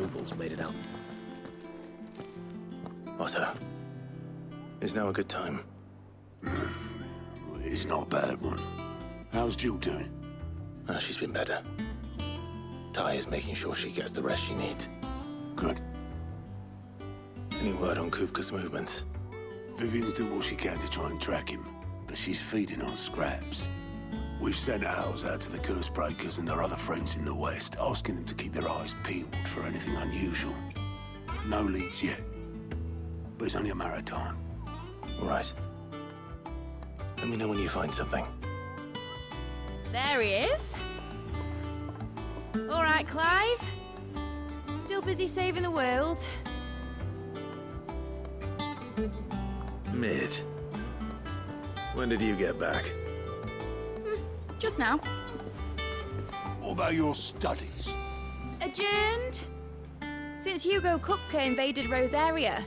nobles made it out. Otto, is now a good time? It's not a bad one. How's Jill doing? She's been better. Ty is making sure she gets the rest she needs. Good. Any word on Kupka's movements? Vivian's doing what she can to try and track him, but she's feeding on scraps. We've sent ours out to the curse breakers and their other friends in the west, asking them to keep their eyes peeled for anything unusual. No leads yet, but it's only a matter of time. Right. Let me know when you find something. There he is. All right, Clive. Still busy saving the world. Mid. When did you get back? Just now. What about your studies? Adjourned. Since Hugo Kupka invaded Rosaria.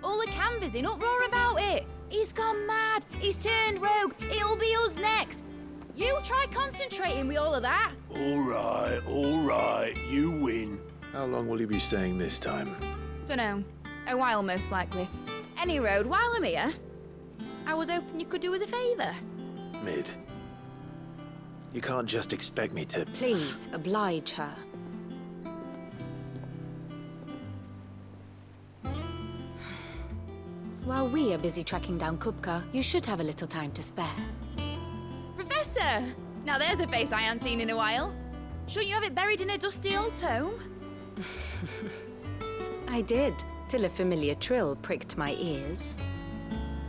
All the canvassing, uproar about it. He's gone mad. He's turned rogue. It'll be us next. You try concentrating with all of that. All right. You win. How long will you be staying this time? Dunno. A while, most likely. Any road, while I'm here, I was hoping you could do us a favour. Mid. You can't just expect me to... Please, oblige her. While we are busy tracking down Kupka, you should have a little time to spare. Professor! Now there's a face I haven't seen in a while. Shouldn't you have it buried in a dusty old tome? I did, till a familiar trill pricked my ears.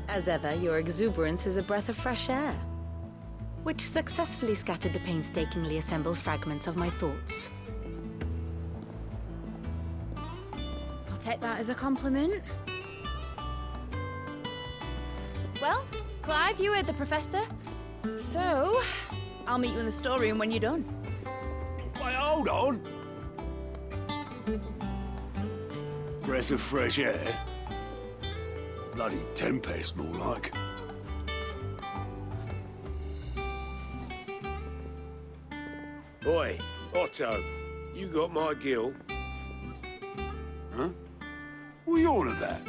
As ever, your exuberance is a breath of fresh air, which successfully scattered the painstakingly assembled fragments of my thoughts. I'll take that as a compliment. Well, Clive, you heard the Professor. So, I'll meet you in the storeroom when you're done. Wait, hold on. Breath of fresh air? Bloody tempest, more like. Oi, Otto, you got my gill. Huh? What are you on about?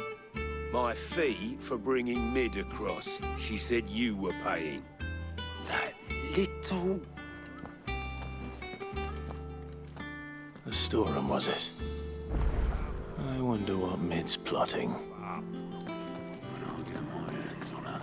My fee for bringing Mid across. She said you were paying. That little... The storeroom, was it? I wonder what Mid's plotting. When I get my hands on her.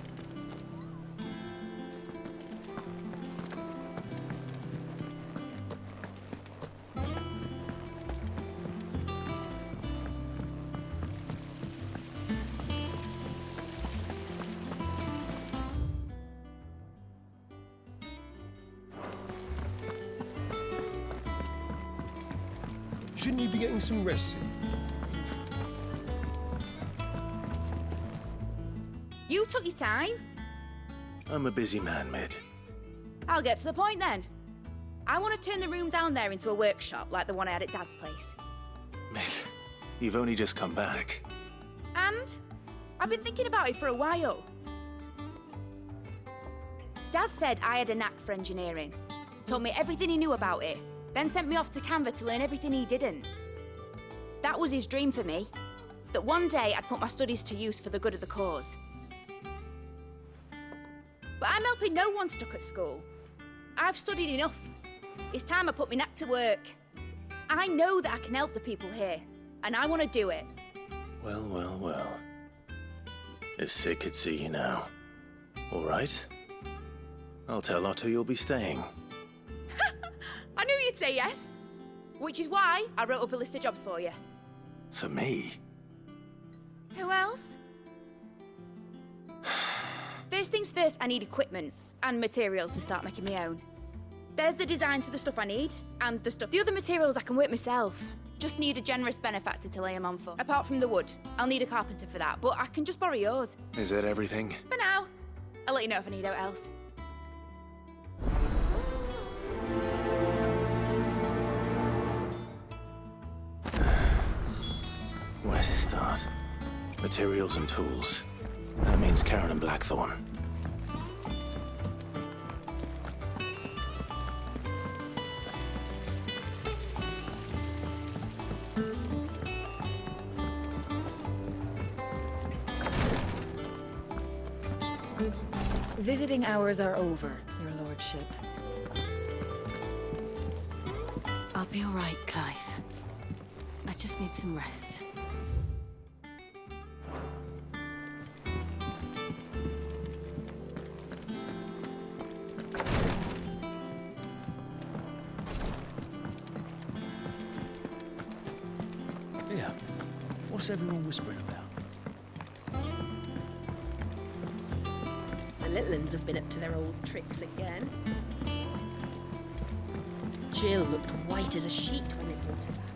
Shouldn't you be getting some rest? You took your time. I'm a busy man, Mid. I'll get to the point then. I want to turn the room down there into a workshop like the one I had at Dad's place. Mid, you've only just come back. And I've been thinking about it for a while. Dad said I had a knack for engineering. Told me everything he knew about it. Then sent me off to Canva to learn everything he didn't. That was his dream for me. That one day I'd put my studies to use for the good of the cause. But I'm helping no one stuck at school. I've studied enough. It's time I put my knack to work. I know that I can help the people here, and I want to do it. Well. If Sid could see you now. All right. I'll tell Otto you'll be staying. I knew you'd say yes. Which is why I wrote up a list of jobs for you. For me? Who else? First things first, I need equipment and materials to start making my own. There's the designs for the stuff I need, and the other materials I can work myself. Just need a generous benefactor to lay them on for. Apart from the wood, I'll need a carpenter for that, but I can just borrow yours. Is that everything? For now. I'll let you know if I need out else. Where to start? Materials and tools. That means Karen and Blackthorn. Visiting hours are over, your lordship. I'll be all right, Clive. I just need some rest. Yeah. What's everyone whispering about? The little uns have been up to their old tricks again. Jill looked white as a sheet when they brought her back.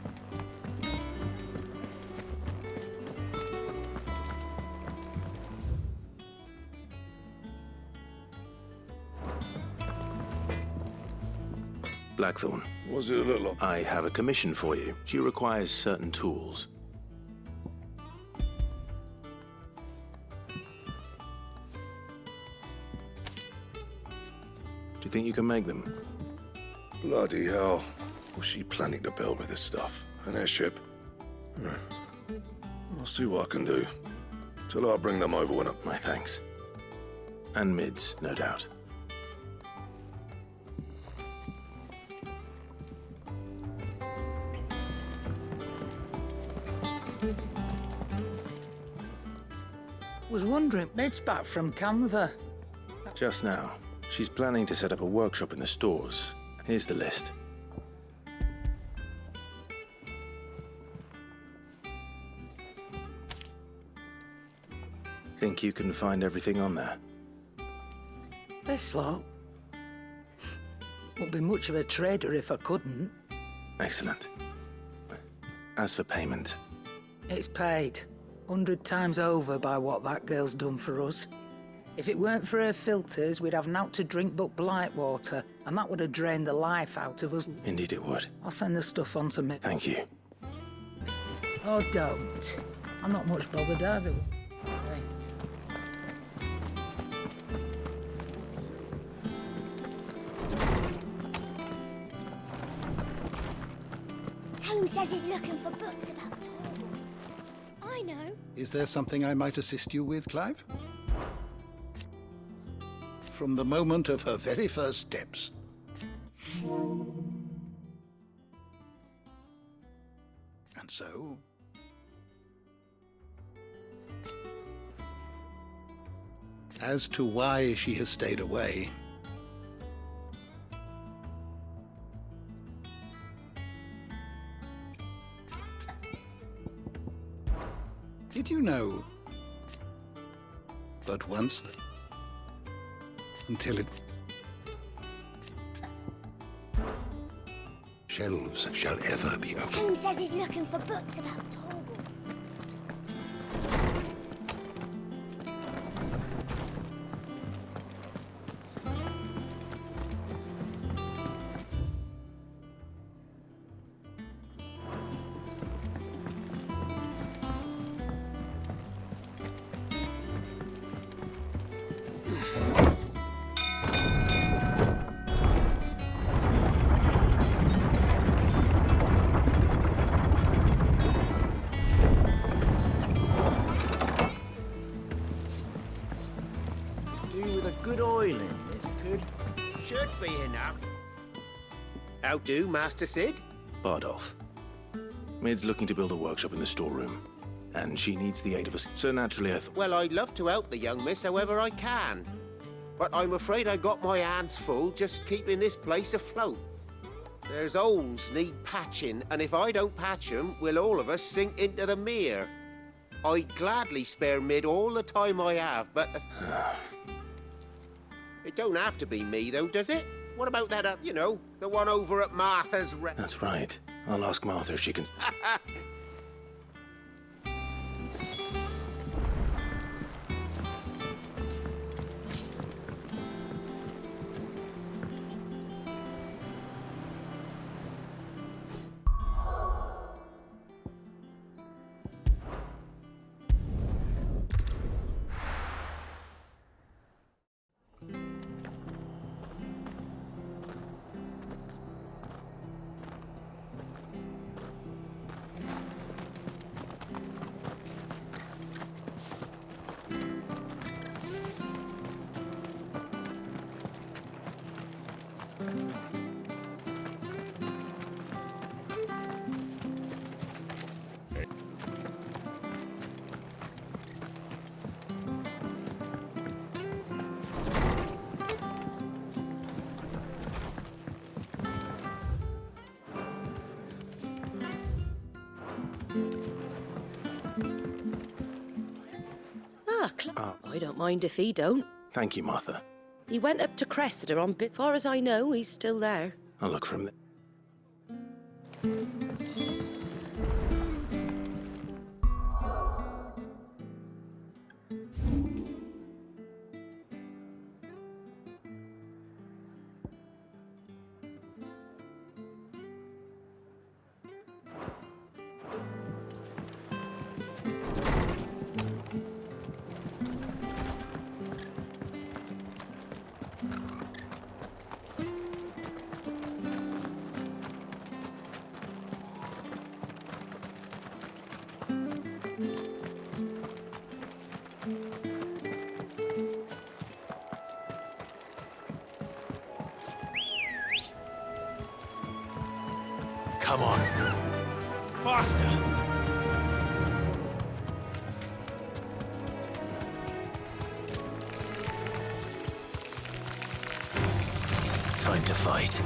Blackthorn, What's it look like? I have a commission for you. She requires certain tools. Do you think you can make them? Bloody hell. What's she planning to build with this stuff? An airship? I'll see what I can do. Tell her I'll bring them over when I... My thanks. And mids, no doubt. Was wondering, Mid's back from Canva. Just now. She's planning to set up a workshop in the stores. Here's the list. Think you can find everything on there? This lot. Wouldn't be much of a trader if I couldn't. Excellent. As for payment, It's paid 100 times over by what that girl's done for us. If it weren't for her filters, we'd have naught to drink but blight water, and that would have drained the life out of us. indeed it would. I'll send the stuff on to me. Thank you. Oh, don't. I'm not much bothered either. Hey. Tome says he's looking for books about Torgal. I know. Is there something I might assist you with, Clive? From the moment of her very first steps. And so... As to why she has stayed away... Did you know? But once... Until it... Shelves shall ever be open. Tome says he's looking for books about Torgal. Good oil in this, could... Should be enough. How do, Master Sid? Bardolph. Mid's looking to build a workshop in the storeroom, and she needs the aid of us. So naturally I thought... Well, I'd love to help the young miss however I can. But I'm afraid I got my hands full just keeping this place afloat. There's holes need patching, and if I don't patch them, we'll all of us sink into the mere. I'd gladly spare Mid all the time I have, but... It don't have to be me, though, does it? What about that, you know, the one over at Martha's... That's right. I'll ask Martha if she can... I don't mind if he don't. Thank you, Martha. He went up to Cressida on bit. Far as I know, he's still there. I'll look from there. Come on. Faster! Time to fight.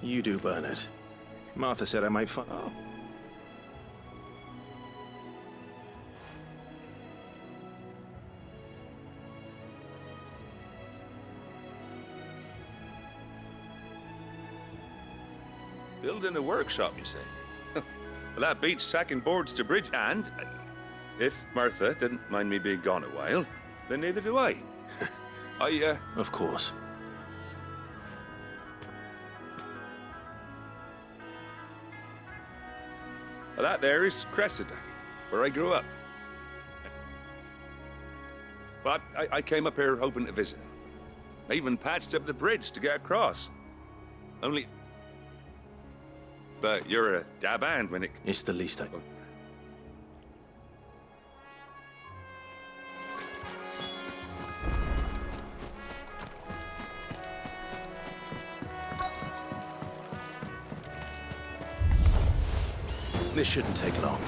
You do, Bernard. Martha said I might find... Oh. Building a workshop, you say? Well, that beats tacking boards to bridge, and if Martha didn't mind me being gone a while, then neither do I. Of course. Well, that there is Cressida, where I grew up. But I came up here hoping to visit. I even patched up the bridge to get across. Only... But you're a dab hand when it... It's the least I... This shouldn't take long.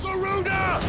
Garuda!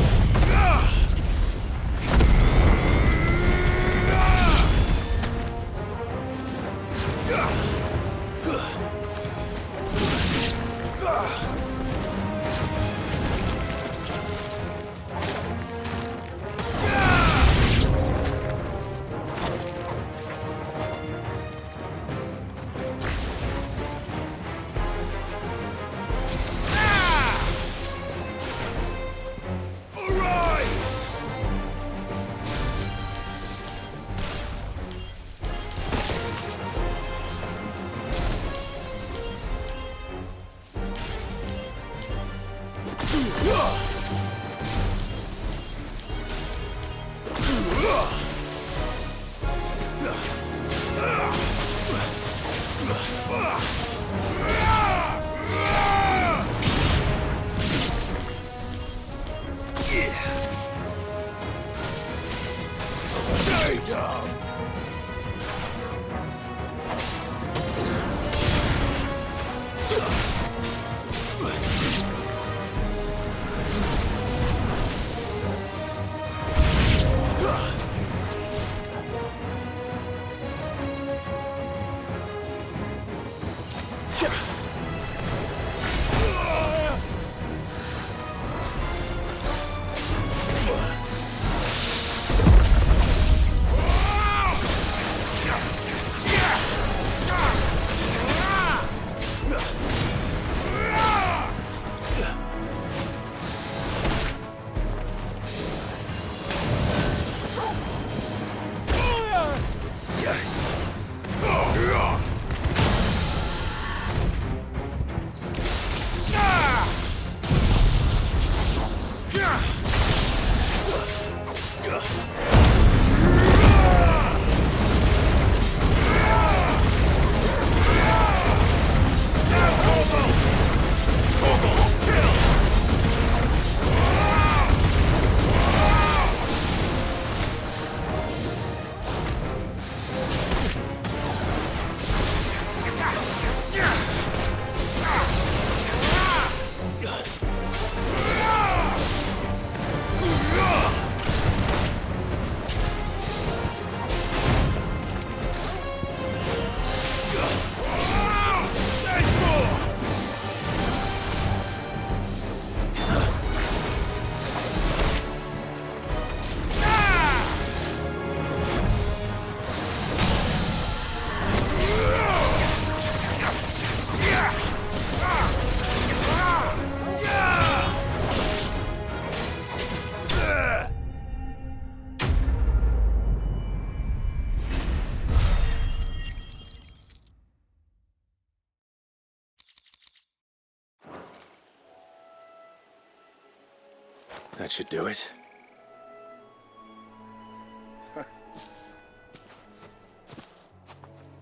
That should do it.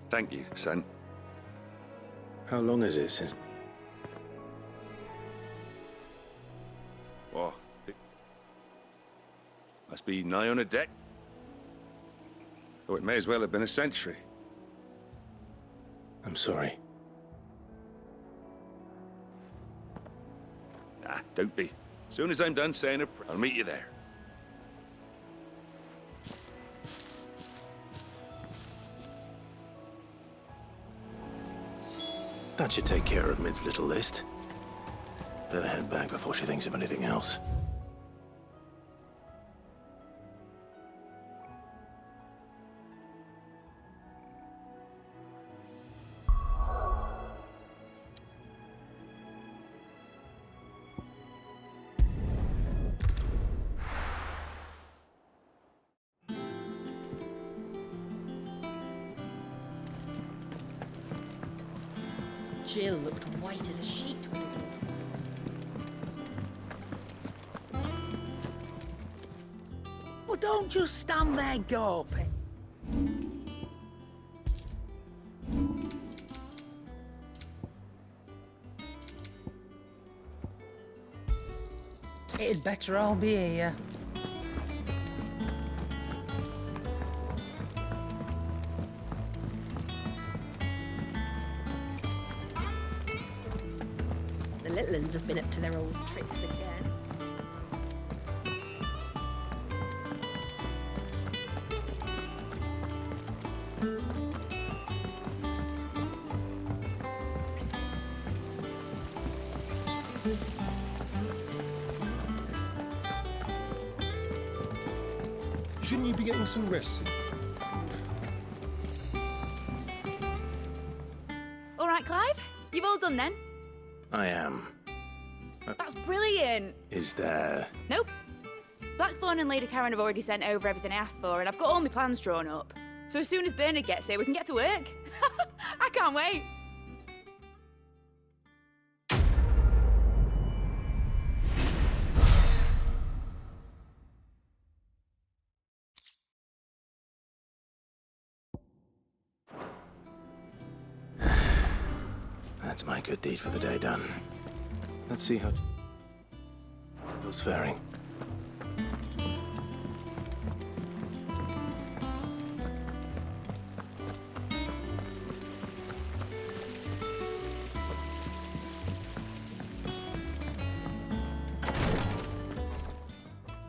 Thank you, son. How long is it since... Oh, it must be nigh on a deck. Oh, it may as well have been a century. I'm sorry. Ah, don't be. Soon as I'm done saying it, I'll meet you there. That should take care of Mid's little list. Better head back before she thinks of anything else. Jill looked white as a sheet when we brought her back. Well, don't just stand there gawping. It'd better all be here. The little uns have been up to their old tricks again. Shouldn't you be getting some rest? All right, Clive. You've all done then? I am. That's brilliant. Is there... Nope. Blackthorn and Lady Karen have already sent over everything I asked for, and I've got all my plans drawn up. So as soon as Bernard gets here, we can get to work. I can't wait. That's my good deed for the day done. Let's see how... Bill's faring.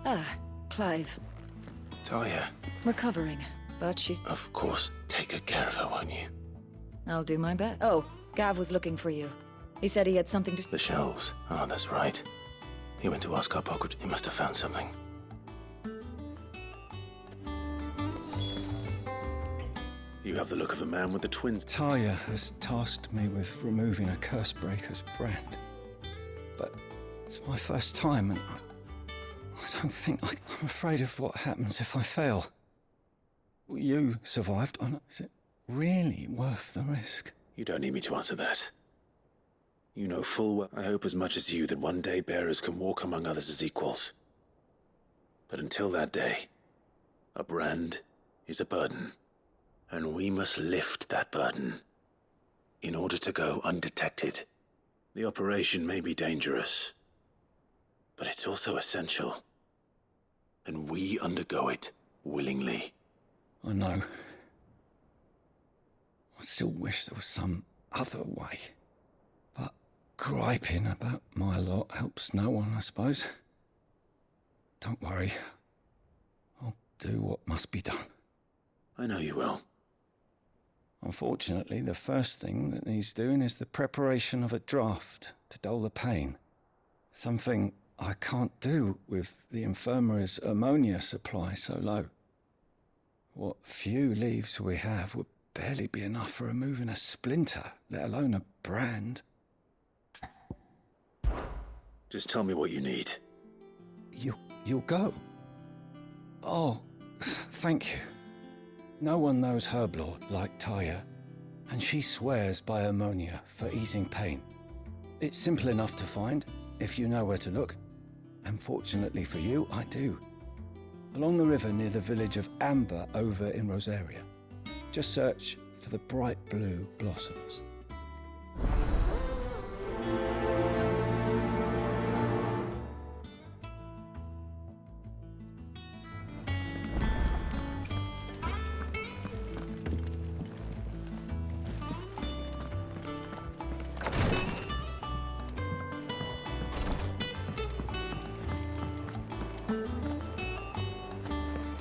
Ah, Clive. Talia. Recovering, but she's... Of course. Take good care of her, won't you? I'll do my best. Oh, Gav was looking for you. He said he had something to... The shelves. Oh, that's right. He went to ask our pocket. He must have found something. You have the look of a man with the twins. Talia has tasked me with removing a Cursebreaker's brand. But it's my first time, and I don't think I'm afraid of what happens if I fail. You survived. Is it really worth the risk? You don't need me to answer that. You know full well, I hope as much as you, that one day bearers can walk among others as equals. But until that day, a brand is a burden. And we must lift that burden in order to go undetected. The operation may be dangerous, but it's also essential. And we undergo it willingly. I know. I still wish there was some other way. But griping about my lot helps no one, I suppose. Don't worry. I'll do what must be done. I know you will. Unfortunately, the first thing that needs doing is the preparation of a draft to dull the pain. Something I can't do with the infirmary's ammonia supply so low. What few leaves we have would barely be enough for removing a splinter, let alone a brand. Just tell me what you need. You'll go? Oh, thank you. No one knows Herblore like Talia, and she swears by ammonia for easing pain. It's simple enough to find, if you know where to look. And fortunately for you, I do. Along the river near the village of Amber over in Rosaria. Just search for the bright blue blossoms.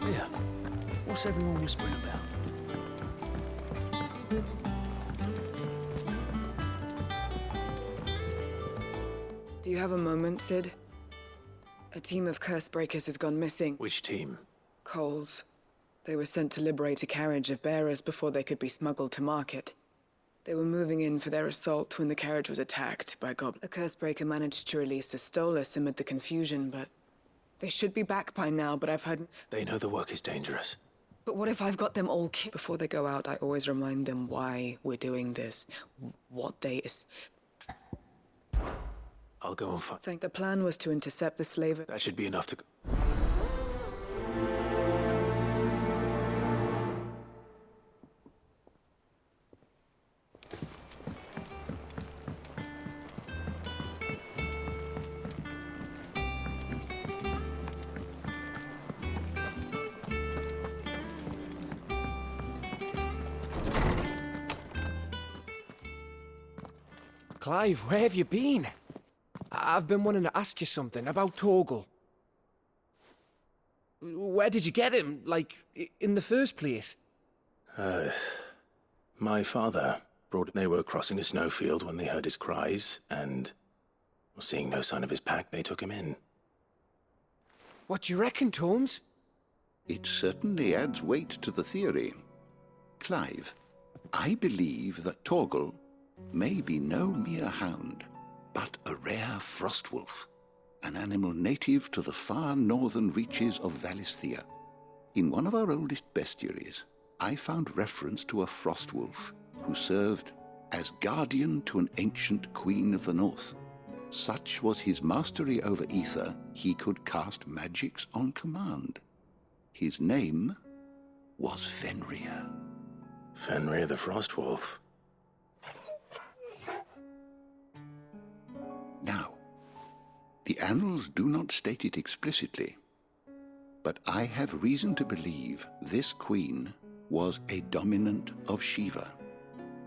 Yeah. What's everyone whispering about? Do you have a moment, Sid? A team of curse breakers has gone missing. Which team? Coles. They were sent to liberate a carriage of bearers before they could be smuggled to market. They were moving in for their assault when the carriage was attacked by goblins. A curse breaker managed to release a Stolas amid the confusion, but they should be back by now, but I've heard... They know the work is dangerous. But what if I've got them all killed? Before they go out, I always remind them why we're doing this. What they... I'll go and find... The plan was to intercept the slave... That should be enough to... Clive, where have you been? I've been wanting to ask you something about Torgal. Where did you get him, like, in the first place? My father brought him. They were crossing a snowfield when they heard his cries, and seeing no sign of his pack, they took him in. What do you reckon, Tomes? It certainly adds weight to the theory. Clive, I believe that Torgal may be no mere hound, but a rare frostwolf, an animal native to the far northern reaches of Valisthea. In one of our oldest bestiaries, I found reference to a frostwolf who served as guardian to an ancient queen of the north. Such was his mastery over ether, he could cast magics on command. His name was Fenrir. Fenrir the Frostwolf. Now, the annals do not state it explicitly, but I have reason to believe this queen was a dominant of Shiva,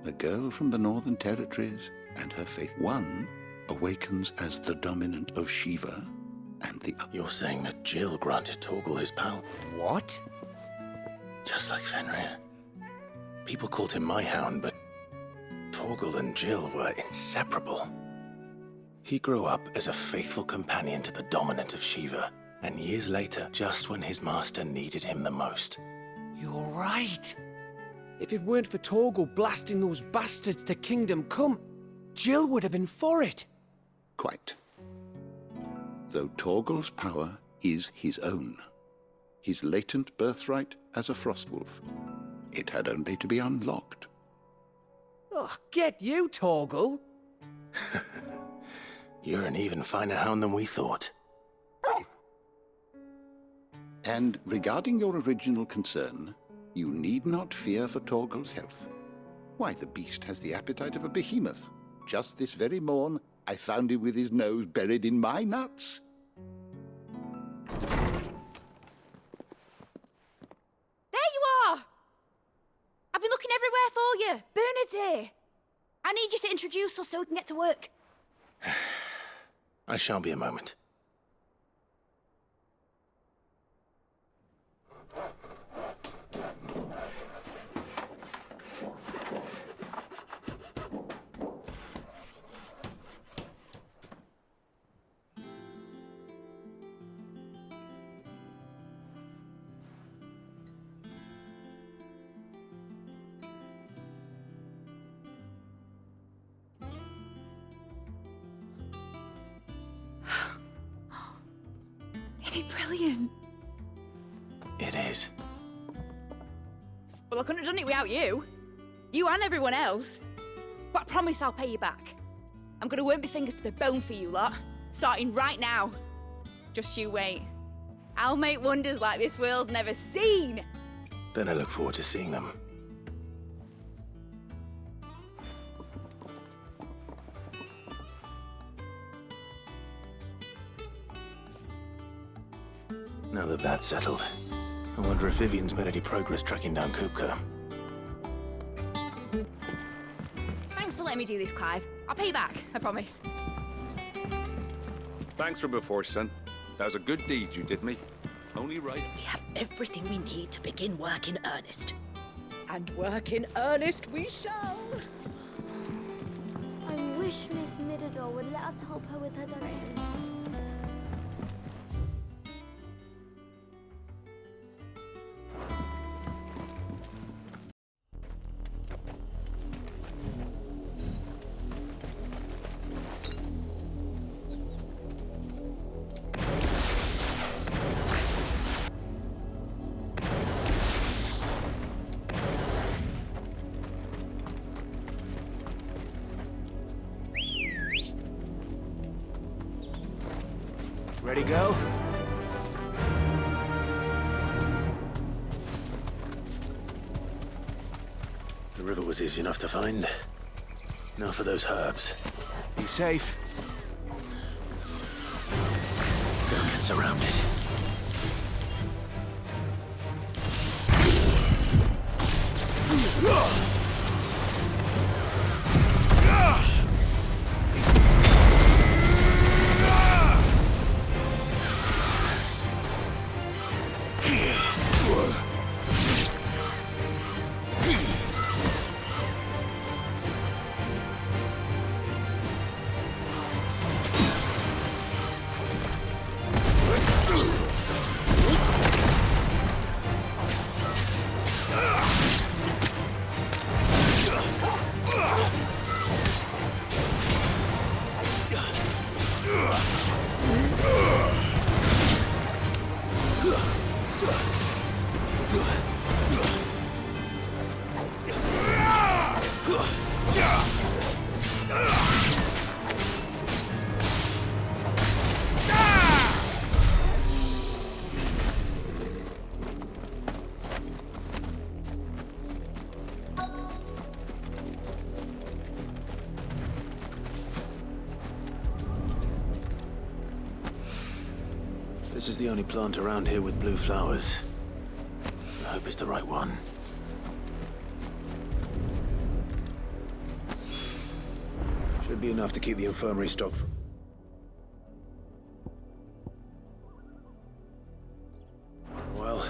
a girl from the Northern Territories, and her faith. One awakens as the dominant of Shiva, and the other... You're saying that Jill granted Torgal his power? What? Just like Fenrir. People called him my hound, but Torgal and Jill were inseparable. He grew up as a faithful companion to the dominant of Shiva, and years later, just when his master needed him the most. You're right. If it weren't for Torgal blasting those bastards to Kingdom Come, Jill would have been for it. Quite. Though Torgal's power is his own, his latent birthright as a frostwolf. It had only to be unlocked. Oh, get you, Torgal! You're an even finer hound than we thought. And regarding your original concern, you need not fear for Torgal's health. Why, the beast has the appetite of a behemoth. Just this very morn, I found him with his nose buried in my nuts. There you are! I've been looking everywhere for you. Bernard's here. I need you to introduce us so we can get to work. I shall be a moment. Isn't it brilliant? It is. Well, I couldn't have done it without you. You and everyone else. But I promise I'll pay you back. I'm gonna work my fingers to the bone for you lot, starting right now. Just you wait. I'll make wonders like this world's never seen. Then I look forward to seeing them. Now that that's settled, I wonder if Vivian's made any progress tracking down Kupka. Thanks for letting me do this, Clive. I'll pay you back, I promise. Thanks for before, son. That was a good deed you did me. Only right. We have everything we need to begin work in earnest. And work in earnest we shall. I wish Miss Middledore would let us help her with her directions. Ready, girl? The river was easy enough to find. Now for those herbs. Be safe. Don't get surrounded. This is the only plant around here with blue flowers. I hope it's the right one. Should be enough to keep the infirmary stocked for... Well,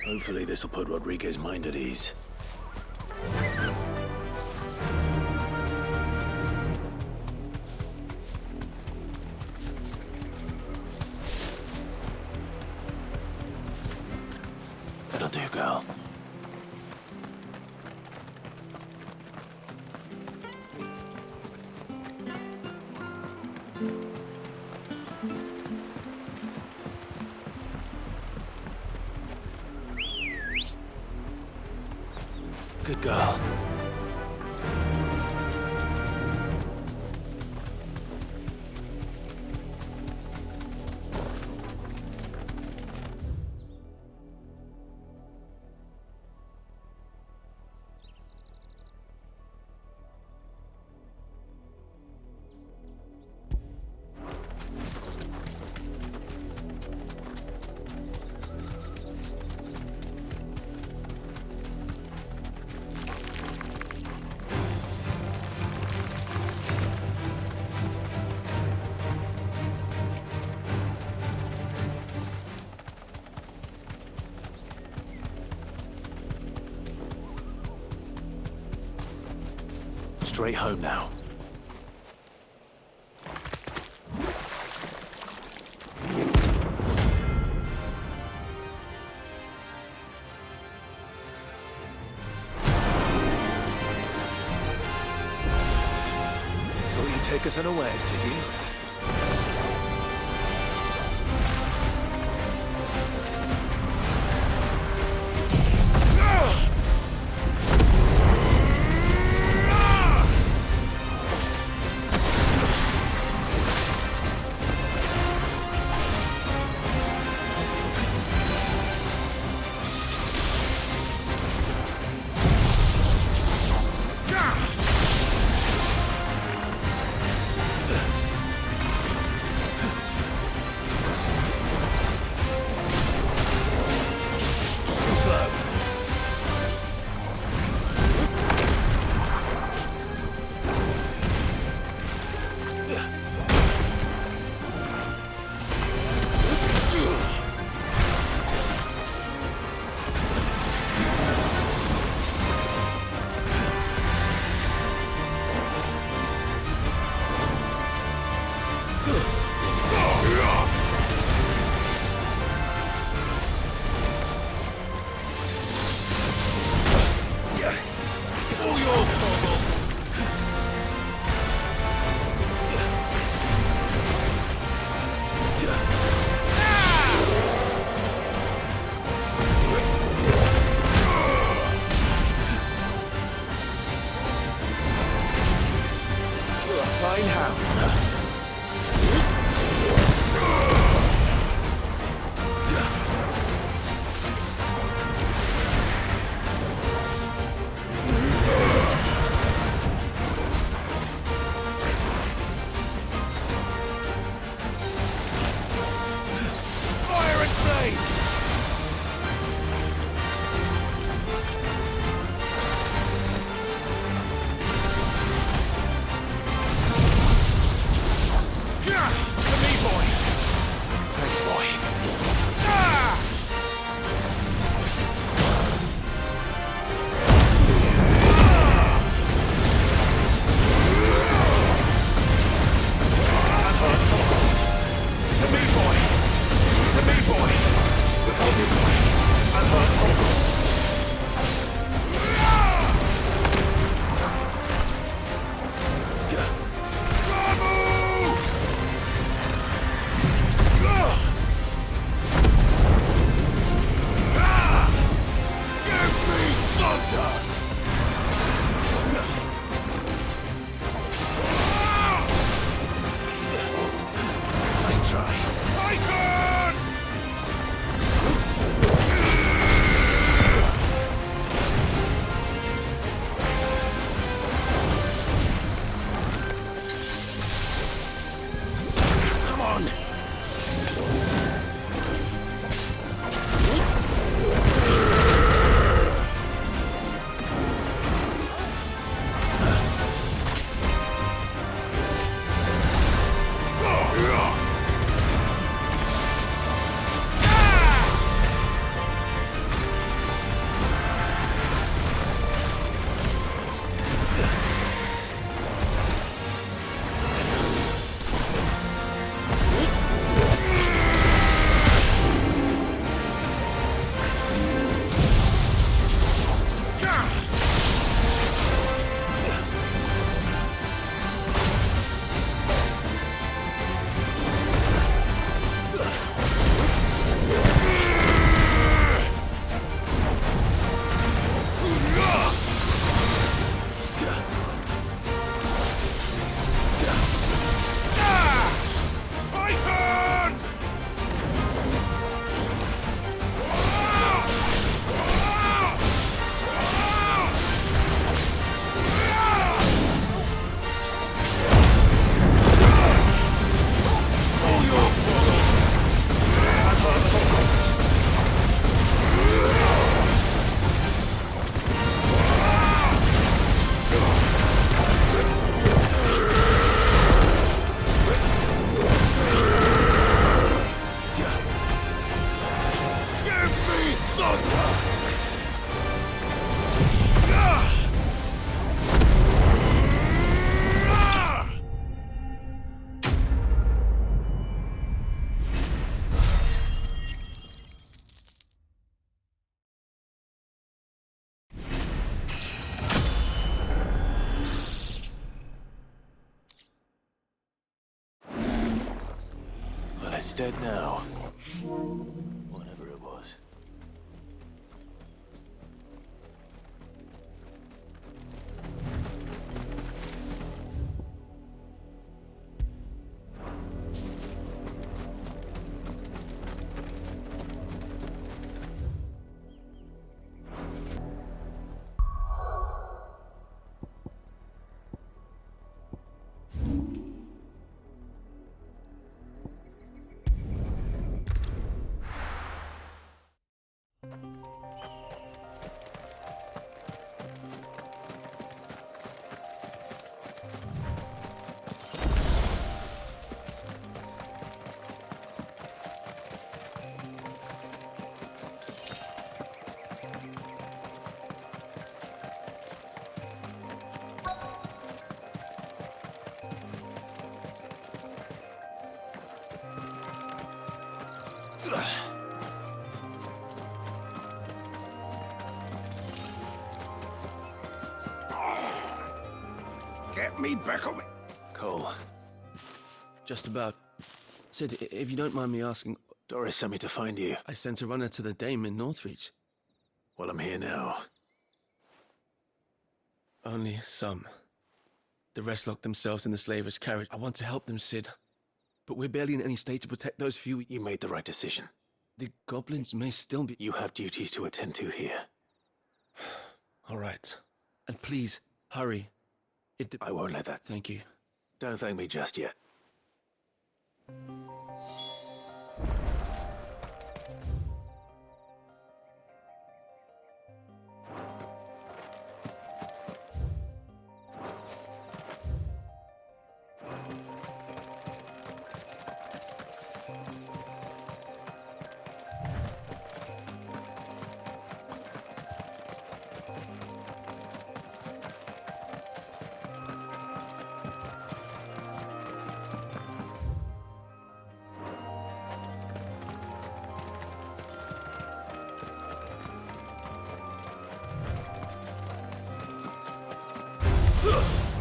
hopefully this'll put Rodriguez's mind at ease. That'll do, girl. Good girl. Straight home now. Thought you'd take us unawares, did you? It's dead now. Whatever it was. Get me back on me. Cole. Just about. Sid, if you don't mind me asking... Doris sent me to find you. I sent a runner to the Dame in Northreach. Well, I'm here now. Only some. The rest locked themselves in the slaver's carriage. I want to help them, Sid. But we're barely in any state to protect those few... You made the right decision. The goblins may still be... You have duties to attend to here. All right. And please, hurry. I won't let that. Thank you. Don't thank me just yet.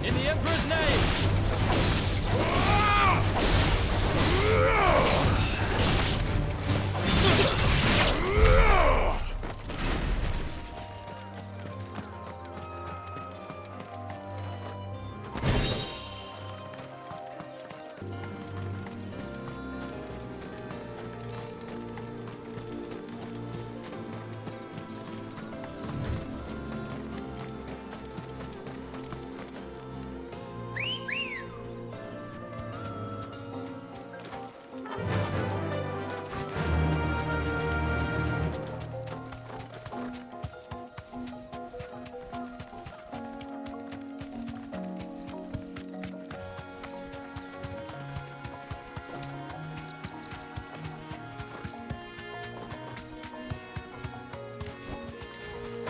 In the Emperor's name!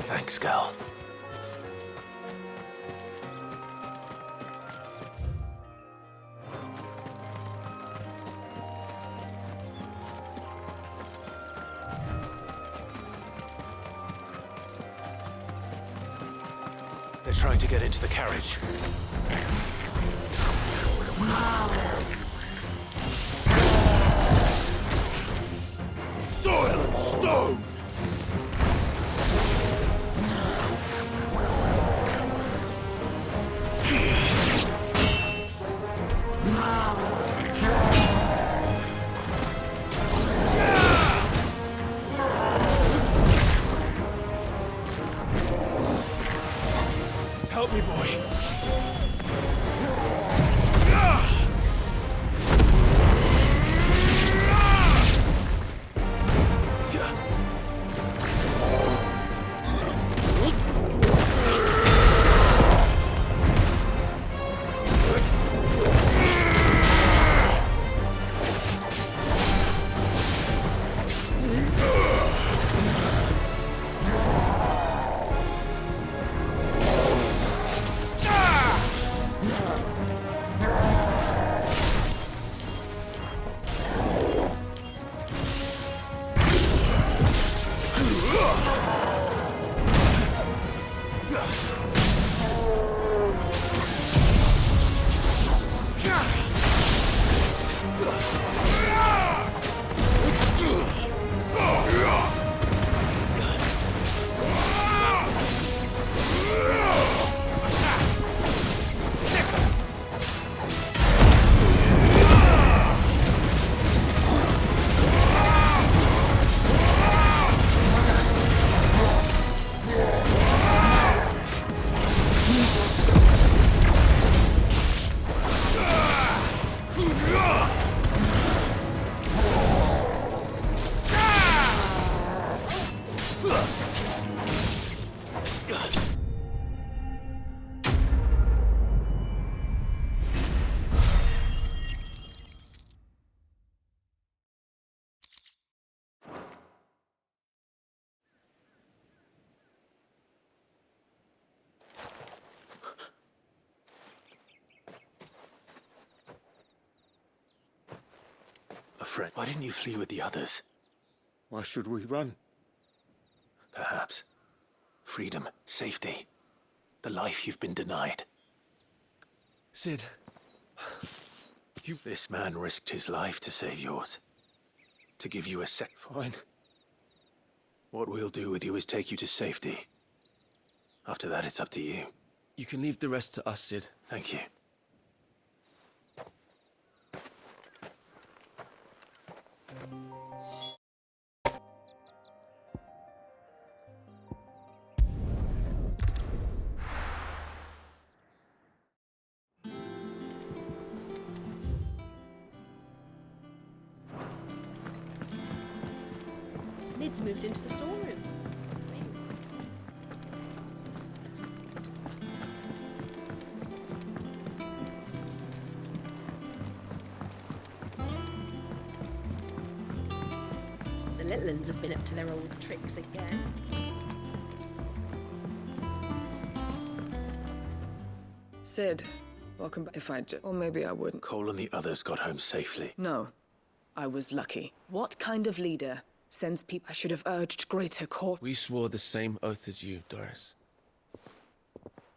Thanks, Gal. They're trying to get into the carriage. Soil and stone! Help me, boy. A friend. Why didn't you flee with the others? Why should we run? Perhaps. Freedom, safety. The life you've been denied. Sid. This man risked his life to save yours. To give you a sec. Fine. What we'll do with you is take you to safety. After that, it's up to you. You can leave the rest to us, Sid. Thank you. Lid's moved into the storeroom. The little uns have been up to their old tricks again. Sid, welcome back. If I just... Or maybe I wouldn't. Cole and the others got home safely. No. I was lucky. What kind of leader sends people... I should have urged greater caution. We swore the same oath as you, Doris.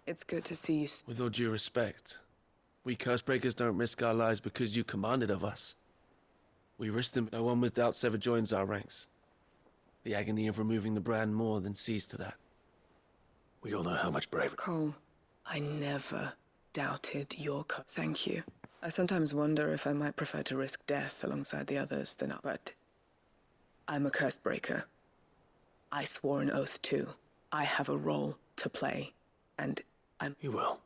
It's good to see you. With all due respect, we Cursebreakers don't risk our lives because you commanded of us. We risk them. No one with doubts ever joins our ranks. The agony of removing the brand more than sees to that. We all know how much bravery. Cole, I never doubted your Thank you. I sometimes wonder if I might prefer to risk death alongside the others than not. But I'm a Cursebreaker. I swore an oath too. I have a role to play, and I'm... You will.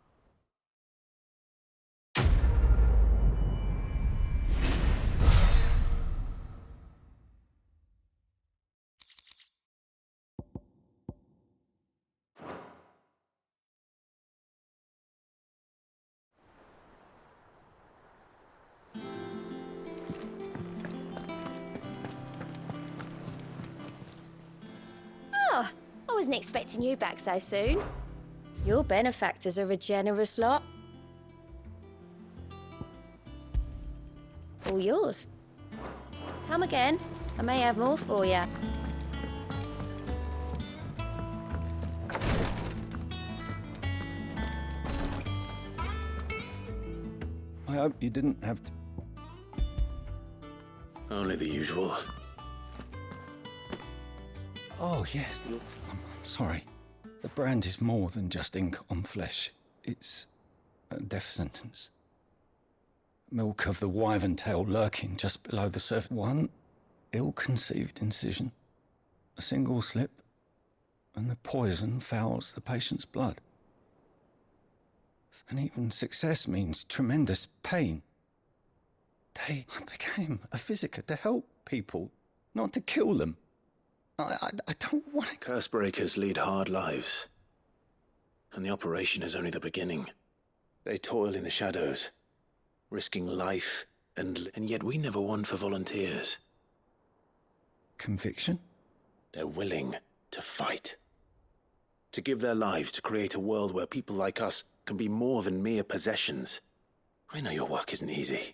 Oh, I wasn't expecting you back so soon. Your benefactors are a generous lot. All yours. Come again. I may have more for you. I hope you didn't have to... Only the usual. Oh, yes. I'm sorry. The brand is more than just ink on flesh. It's a death sentence. Milk of the wyvern tail lurking just below the surface. One ill-conceived incision, a single slip, and the poison fouls the patient's blood. And even success means tremendous pain. I became a physicker to help people, not to kill them. I don't want to... Cursebreakers lead hard lives. And the operation is only the beginning. They toil in the shadows, risking life, and yet we never won for volunteers. Conviction? They're willing to fight. To give their lives to create a world where people like us can be more than mere possessions. I know your work isn't easy.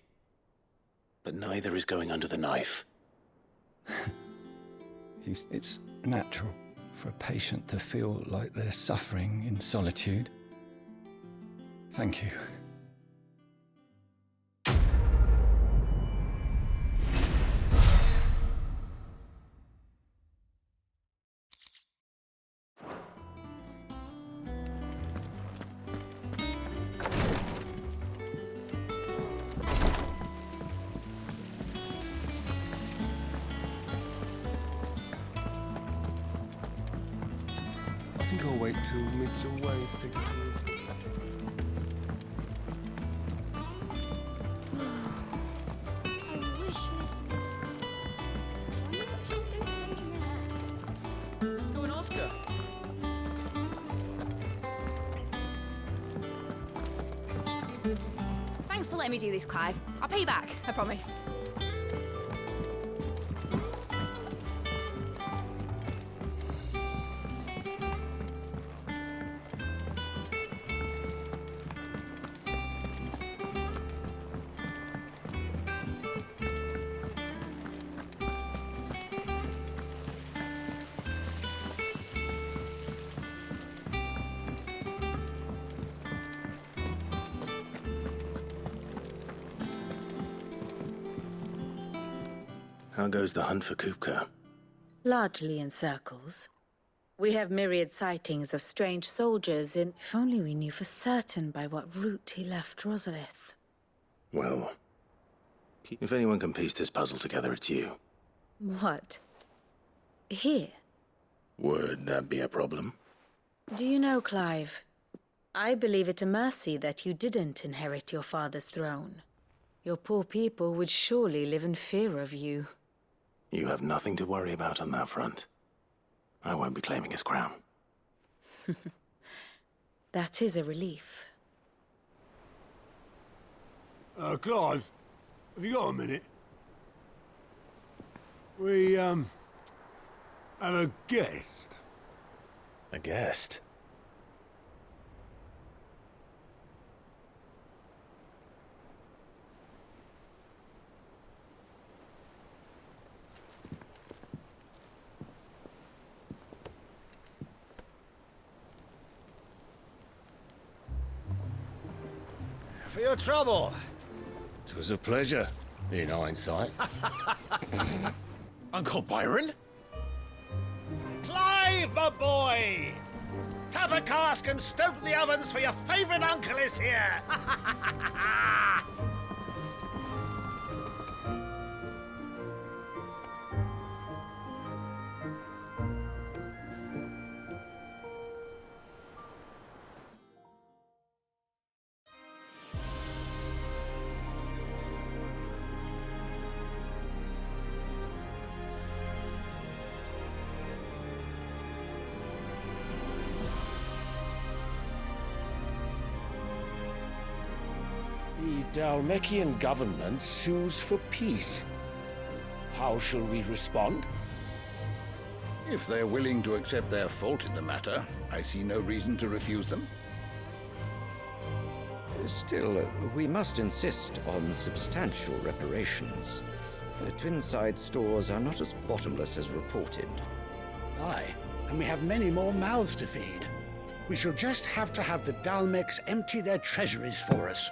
But neither is going under the knife. It's natural for a patient to feel like they're suffering in solitude. Thank you. I think I'll wait till mid's away and take a tour. I wish Miss... I wonder what she's going to mention next. What's going on? Thanks for letting me do this, Clive. I'll pay you back, I promise. How goes the hunt for Kupka? Largely in circles. We have myriad sightings of strange soldiers in... If only we knew for certain by what route he left Rosalith. Well, if anyone can piece this puzzle together, it's you. What? Here? Would that be a problem? Do you know, Clive, I believe it a mercy that you didn't inherit your father's throne. Your poor people would surely live in fear of you. You have nothing to worry about on that front. I won't be claiming his crown. That is a relief. Clive, have you got a minute? We, have a guest. A guest? For your trouble. 'Twas a pleasure, in hindsight. Uncle Byron? Clive, my boy! Tap a cask and stoke the ovens, for your favourite uncle is here! The Dalmekian government sues for peace. How shall we respond? If they're willing to accept their fault in the matter, I see no reason to refuse them. Still, we must insist on substantial reparations. The Twinside stores are not as bottomless as reported. Aye, and we have many more mouths to feed. We shall just have to have the Dalmecs empty their treasuries for us.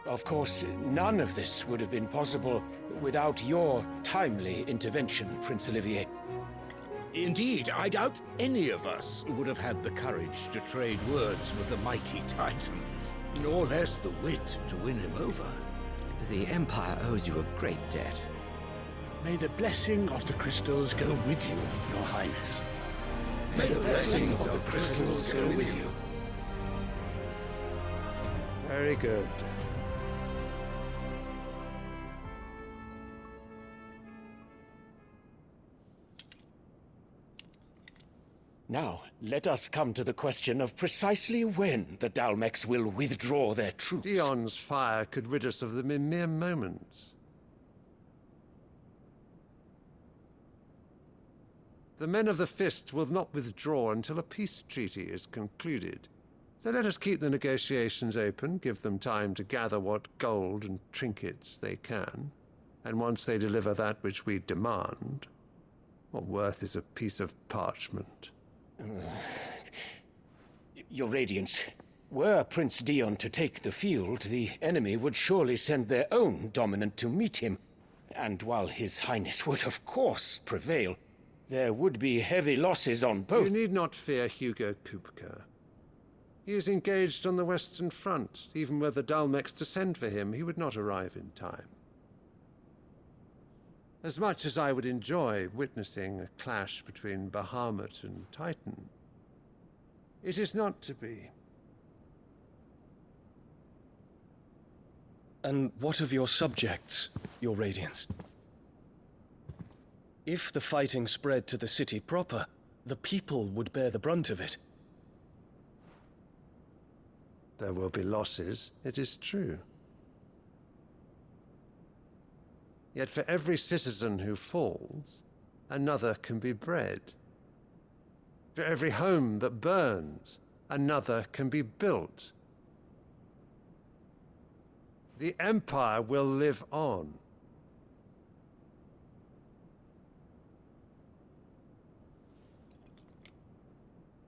Of course, none of this would have been possible without your timely intervention, Prince Olivier. Indeed, I doubt any of us would have had the courage to trade words with the mighty Titan, nor less the wit to win him over. The Empire owes you a great debt. May the blessing of the crystals go with you, Your Highness. May the blessing of the crystals go with you. Very good. Now, let us come to the question of precisely when the Dalmecs will withdraw their troops. Dion's fire could rid us of them in mere moments. The men of the Fist will not withdraw until a peace treaty is concluded. So let us keep the negotiations open, give them time to gather what gold and trinkets they can, and once they deliver that which we demand, what worth is a piece of parchment? Your Radiance, were Prince Dion to take the field, the enemy would surely send their own dominant to meet him. And while His Highness would of course prevail, there would be heavy losses on both. You need not fear Hugo Kupka. He is engaged on the Western Front. Even were the Dalmecs to send for him, he would not arrive in time. As much as I would enjoy witnessing a clash between Bahamut and Titan, it is not to be. And what of your subjects, Your Radiance? If the fighting spread to the city proper, The people would bear the brunt of it. There will be losses, it is true. Yet for every citizen who falls, another can be bred. For every home that burns, another can be built. The Empire will live on.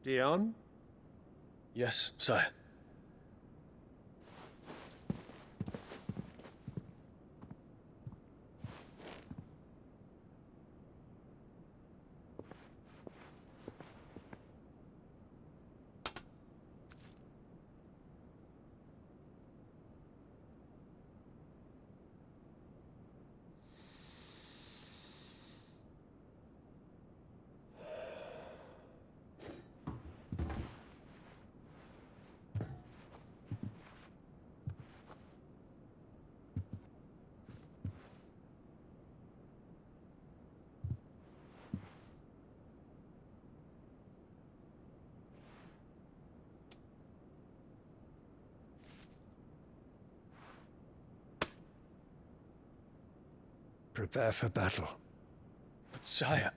Dion? Yes, sire. Prepare for battle. But sire...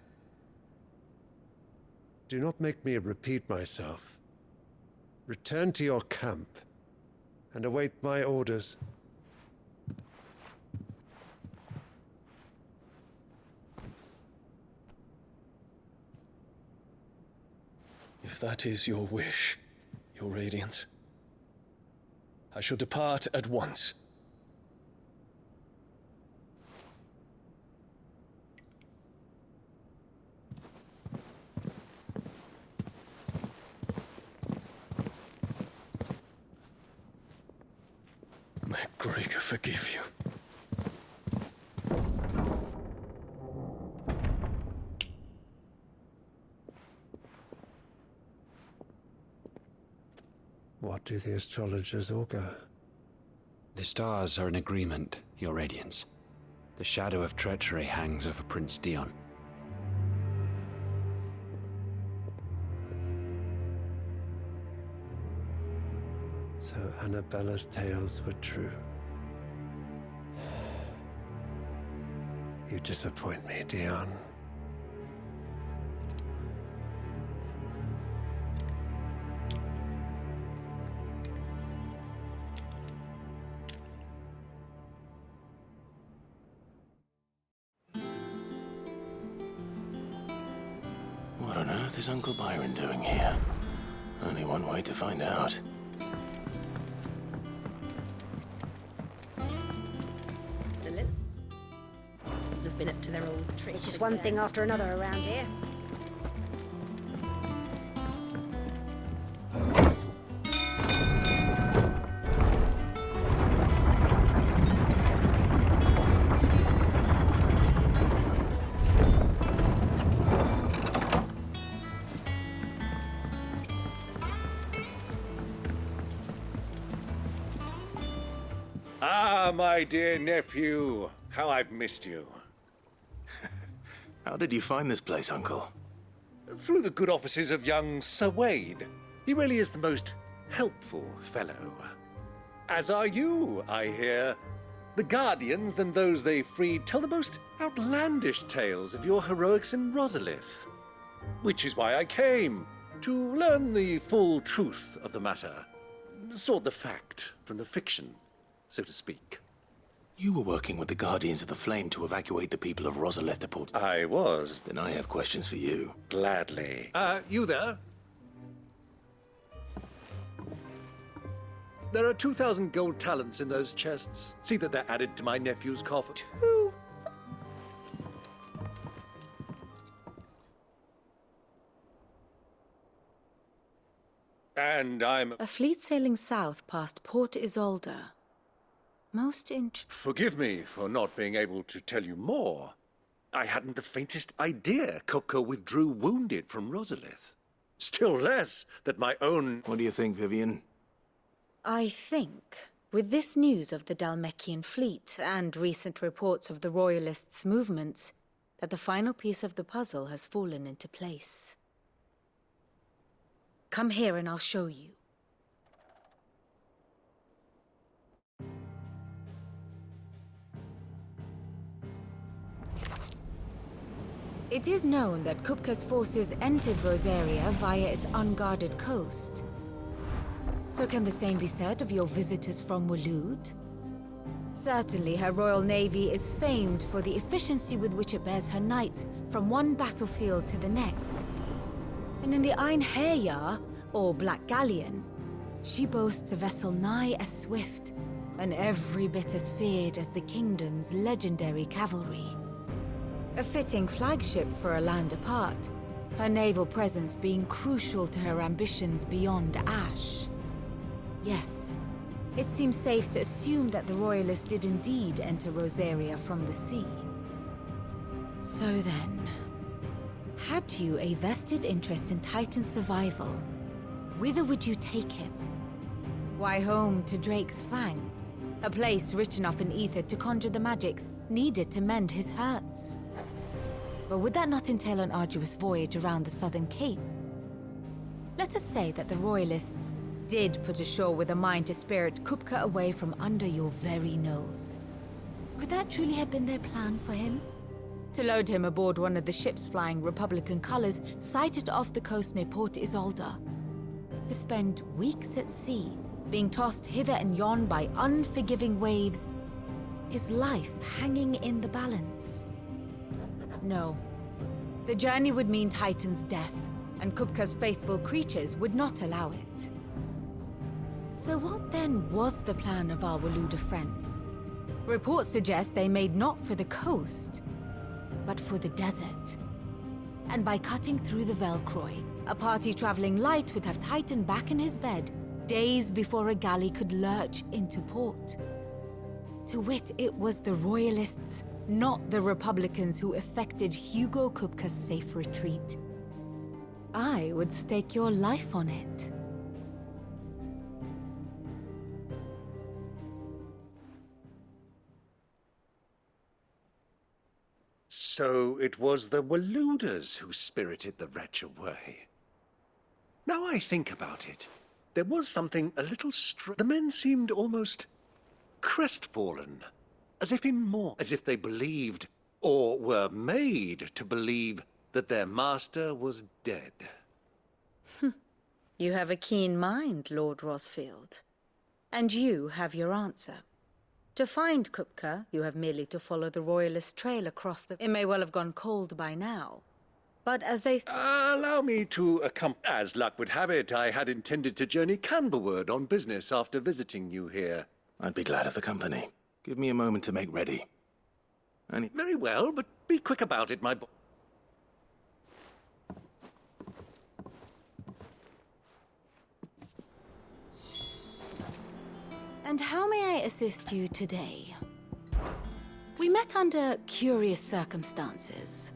Do not make me repeat myself. Return to your camp and await my orders. If that is your wish, your Radiance, I shall depart at once. May Gregor forgive you. What do the astrologers augur? The stars are in agreement, Your Radiance. The shadow of treachery hangs over Prince Dion. So Annabella's tales were true. You disappoint me, Dion. What on earth is Uncle Byron doing here? Only one way to find out. Have been up to their old tricks. It's just one thing after another around here. Ah, my dear nephew, how I've missed you. How did you find this place, Uncle? Through the good offices of young Sir Wade. He really is the most helpful fellow. As are you, I hear. The Guardians and those they freed tell the most outlandish tales of your heroics in Rosalith. Which is why I came, to learn the full truth of the matter. Sort the fact from the fiction, so to speak. You were working with the Guardians of the Flame to evacuate the people of Rosalith to Port... I was. Then I have questions for you. Gladly. You there? There are 2,000 gold talents in those chests. See that they're added to my nephew's coffer. 2? And I'm... A fleet sailing south past Port Isolde. Most Forgive me for not being able to tell you more. I hadn't the faintest idea Coco withdrew wounded from Rosalith. Still less that my own... What do you think, Vivian? I think, with this news of the Dhalmekian fleet and recent reports of the Royalists' movements, that the final piece of the puzzle has fallen into place. Come here and I'll show you. It is known that Kupka's forces entered Rosaria via its unguarded coast. So can the same be said of your visitors from Waloed? Certainly, her royal navy is famed for the efficiency with which it bears her knights from one battlefield to the next. And in the Einherjar, or Black Galleon, she boasts a vessel nigh as swift and every bit as feared as the kingdom's legendary cavalry. A fitting flagship for a land apart, her naval presence being crucial to her ambitions beyond Ash. Yes, it seems safe to assume that the Royalists did indeed enter Rosaria from the sea. So then, had you a vested interest in Titan's survival, whither would you take him? Why, home to Drake's Fang, a place rich enough in ether to conjure the magics needed to mend his hurts. But would that not entail an arduous voyage around the southern cape? Let us say that the Royalists did put ashore with a mind to spirit Kupka away from under your very nose. Could that truly have been their plan for him? To load him aboard one of the ships flying Republican colors sighted off the coast near Port Isolde. To spend weeks at sea, being tossed hither and yon by unforgiving waves, his life hanging in the balance. No. The journey would mean Titan's death, and Kupka's faithful creatures would not allow it. So what then was the plan of our Waloed friends? Reports suggest they made not for the coast, but for the desert. And by cutting through the Velcroy, a party traveling light would have Titan back in his bed days before a galley could lurch into port. To wit, it was the Royalists, not the Republicans, who effected Hugo Kupka's safe retreat. I would stake your life on it. So it was the Waloeders who spirited the wretch away. Now I think about it, there was something a little the men seemed almost crestfallen, as if they believed, or were made to believe, that their master was dead. You have a keen mind, Lord Rosfield. And you have your answer. To find Kupka, you have merely to follow the Royalist trail across the... It may well have gone cold by now. But as they... Allow me to accompany... As luck would have it, I had intended to journey Canverward on business after visiting you here. I'd be glad of the company. Give me a moment to make ready. Very well, but be quick about it, my boy. And how may I assist you today? We met under curious circumstances.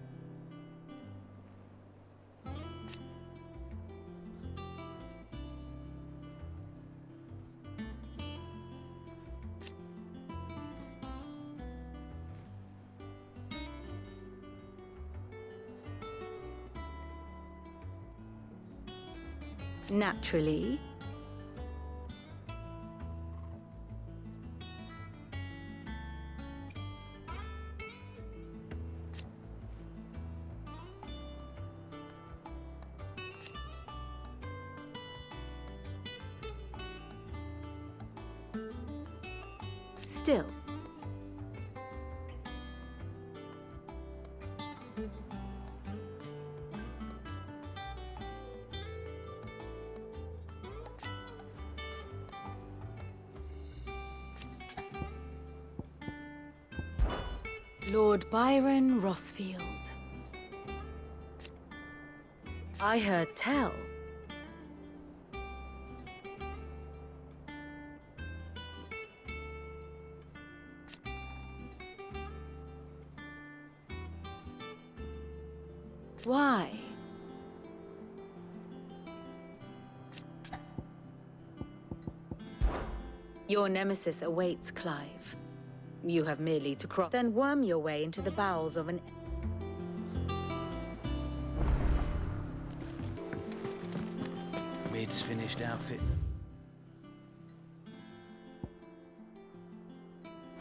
Naturally. Still. Lord Byron Rosfield. I heard tell. Why? Your nemesis awaits, Clive. You have merely to cross, then worm your way into the bowels of an... Mid's finished outfit.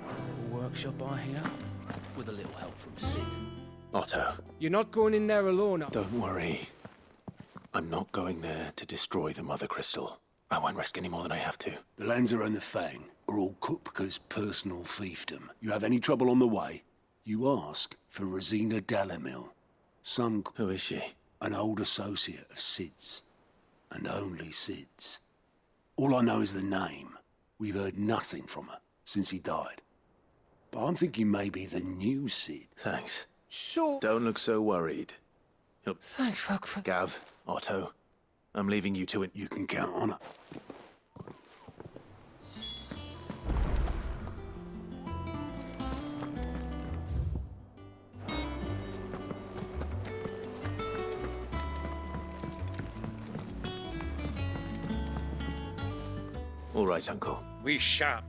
Little workshop I hear, with a little help from Sid. Otto. You're not going in there alone. Don't worry. I'm not going there to destroy the Mother Crystal. I won't risk any more than I have to. The Lanza and the Fang are all Kupka's personal fiefdom. You have any trouble on the way, you ask for Rosina Dalamil. Who is she? An old associate of Sid's. And only Sid's. All I know is the name. We've heard nothing from her since he died. But I'm thinking maybe the new Sid. Thanks. So... Don't look so worried. Thank fuck for... Gav, Otto, I'm leaving you to it. You can count on it. All right, Uncle. We shan't.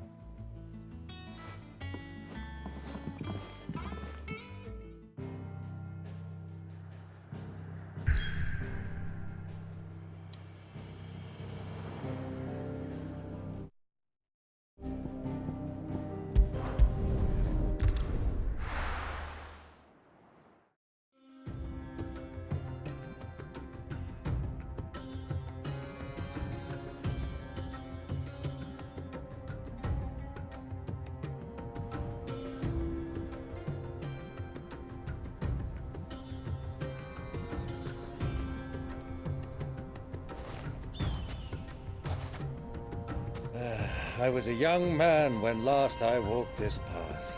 I was a young man when last I walked this path.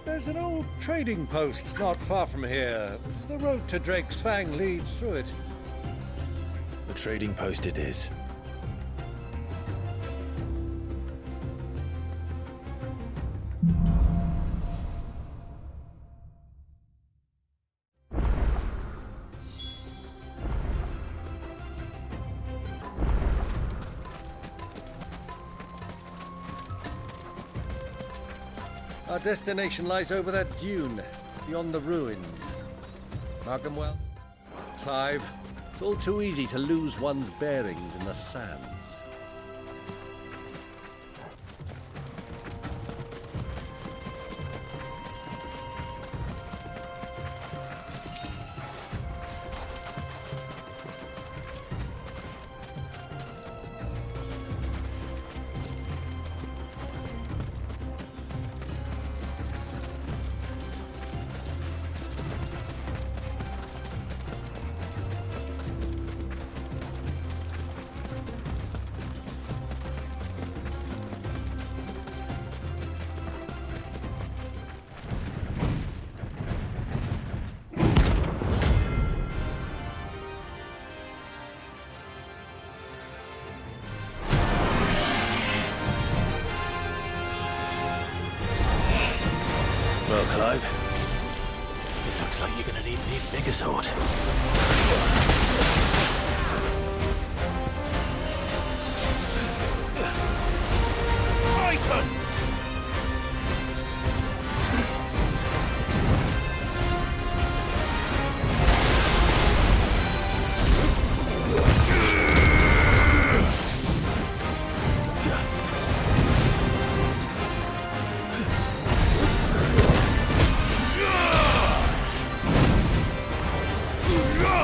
There's an old trading post not far from here. The road to Drake's Fang leads through it. The trading post it is. Our destination lies over that dune, beyond the ruins. Mark 'em well. Clive, it's all too easy to lose one's bearings in the sands. Well, Clive, it looks like you're gonna need an even bigger sword. Titan! Yeah!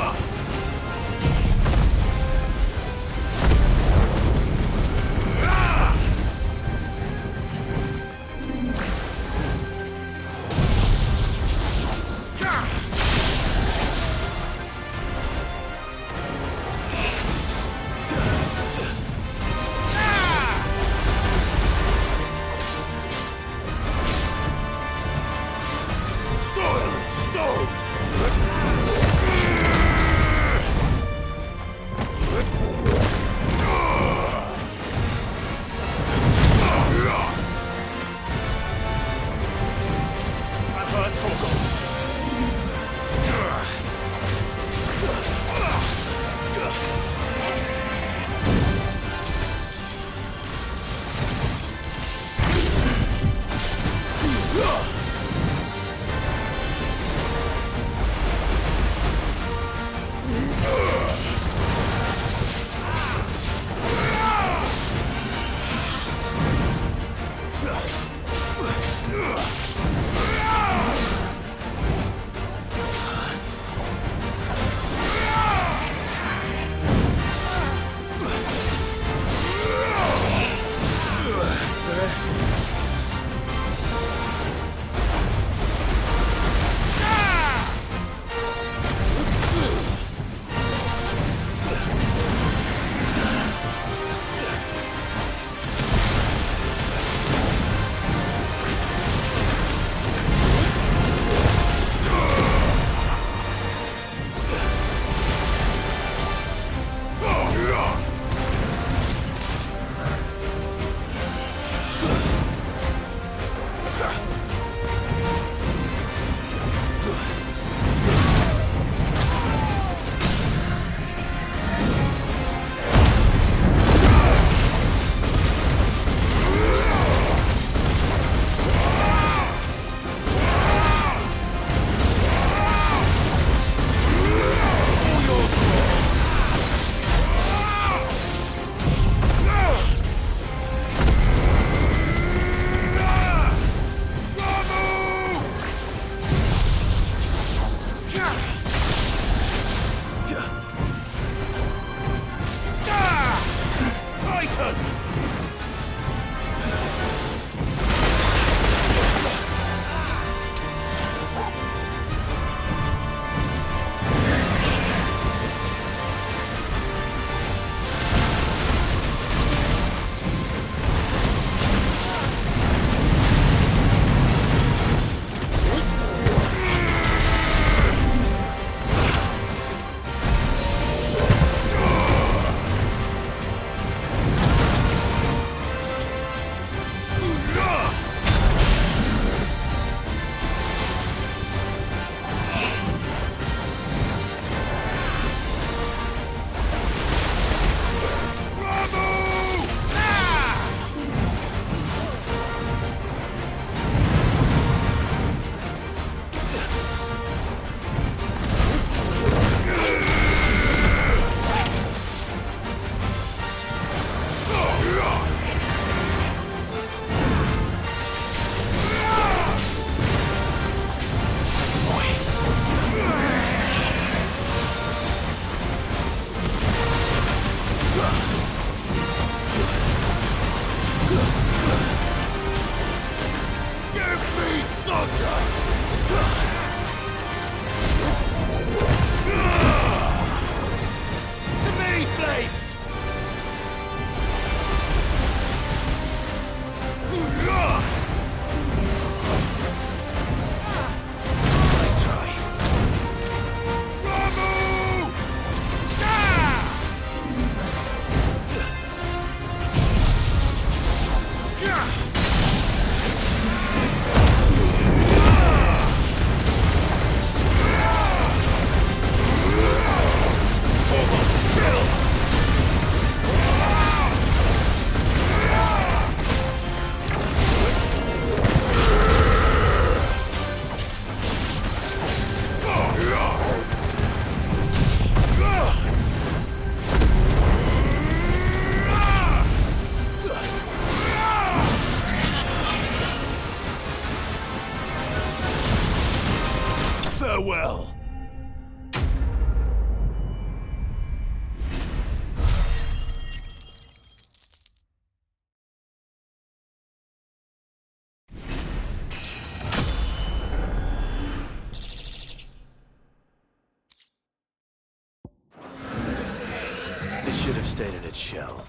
It should have stayed in its shell.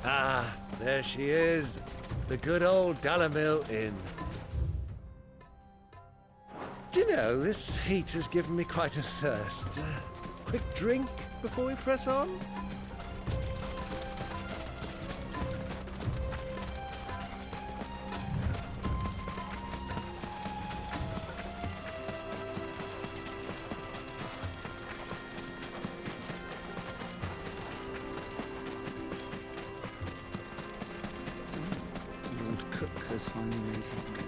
Ah, there she is. The good old Dalamil Inn. Do you know, this heat has given me quite a thirst. Quick drink before we press on? Has finally made his mind.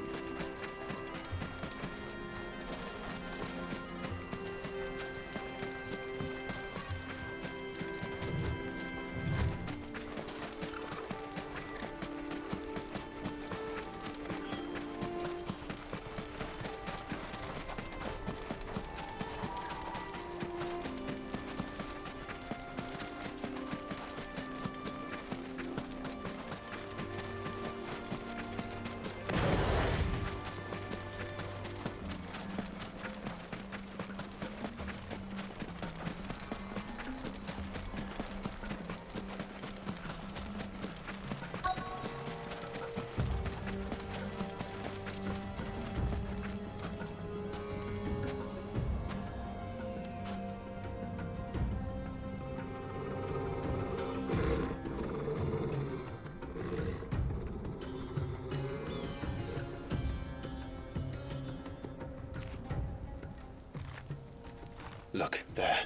Look, there.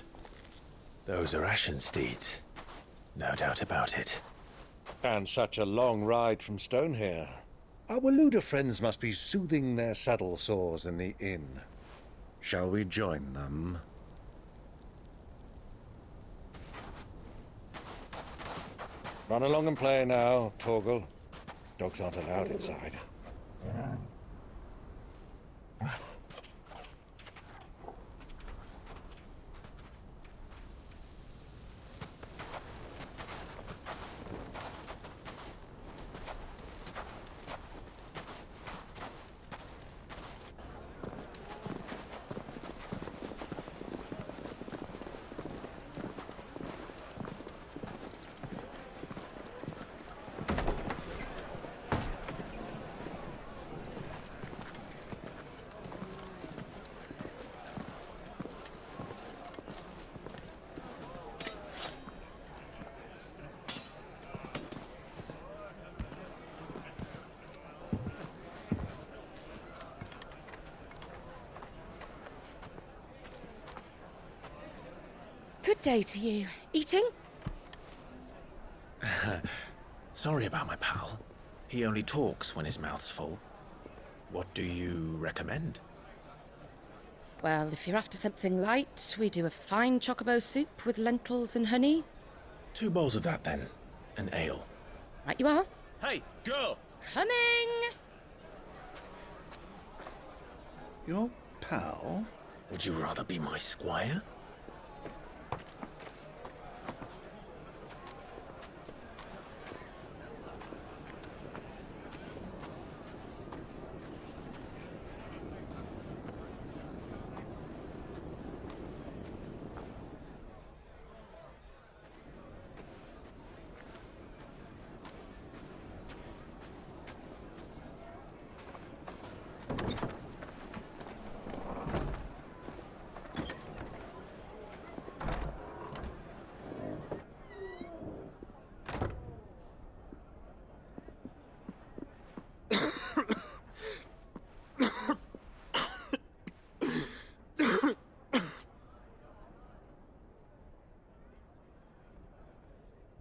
Those are Ashen steeds. No doubt about it. And such a long ride from Stone here. Our Waluda friends must be soothing their saddle sores in the inn. Shall we join them? Run along and play now, Torgal. Dogs aren't allowed inside. Good day to you. Eating? Sorry about my pal. He only talks when his mouth's full. What do you recommend? Well, if you're after something light, we do a fine chocobo soup with lentils and honey. 2 bowls of that, then. An ale. Right you are. Hey, girl! Coming! Your pal? Would you rather be my squire?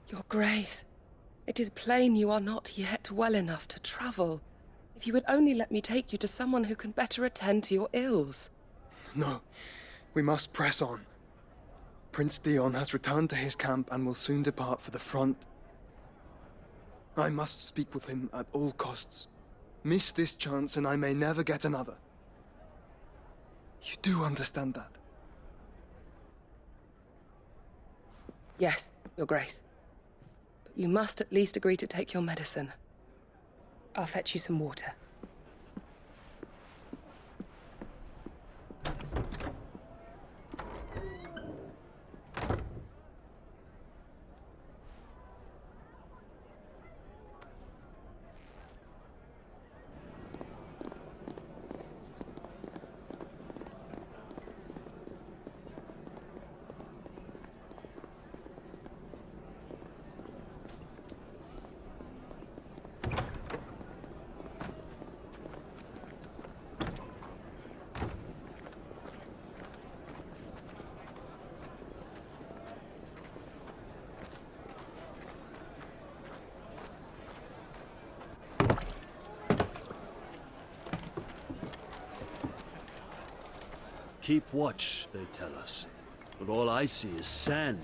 Your Grace, it is plain you are not yet well enough to travel. If you would only let me take you to someone who can better attend to your ills. No, we must press on. Prince Dion has returned to his camp and will soon depart for the front. I must speak with him at all costs. Miss this chance and I may never get another. You do understand that? Yes, Your Grace. But you must at least agree to take your medicine. I'll fetch you some water. Keep watch, they tell us. But all I see is sand.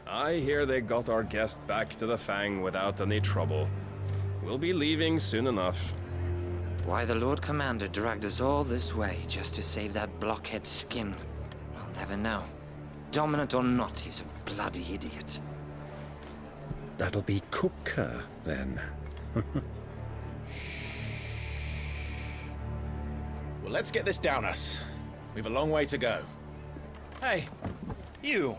I hear they got our guest back to the Fang without any trouble. We'll be leaving soon enough. Why the Lord Commander dragged us all this way just to save that blockhead skin, I'll never know. Dominant or not, he's a bloody idiot. That'll be Cooker, then. Well, let's get this down us. We've a long way to go. Hey, you!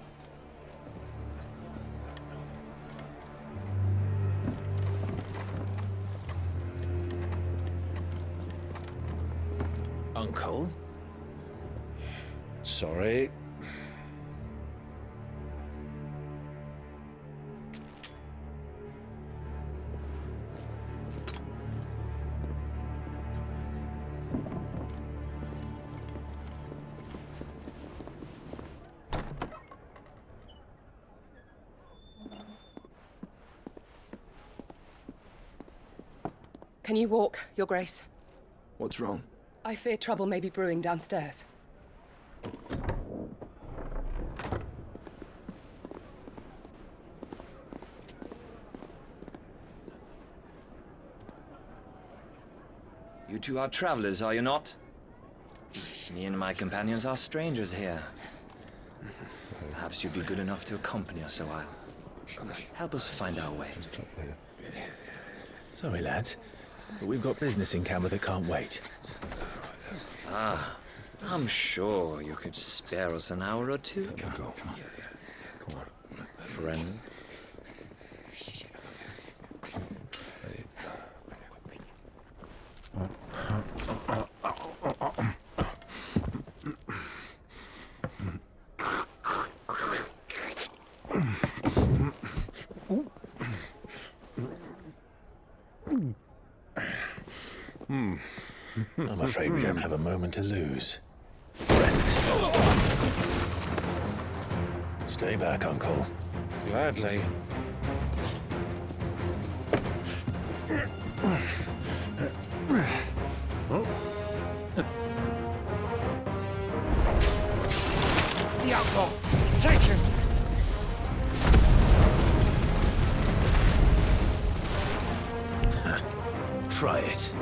Uncle? Sorry. Can you walk, Your Grace? What's wrong? I fear trouble may be brewing downstairs. You two are travelers, are you not? Me and my companions are strangers here. Perhaps you'd be good enough to accompany us a while. Help us find our way. Sorry, lads, but we've got business in camera that can't wait. Ah, I'm sure you could spare us an hour or two. Come on. Friend. I'm afraid we don't have a moment to lose. Friend. Stay back, Uncle. Gladly. It's the outlaw! Take him! Try it.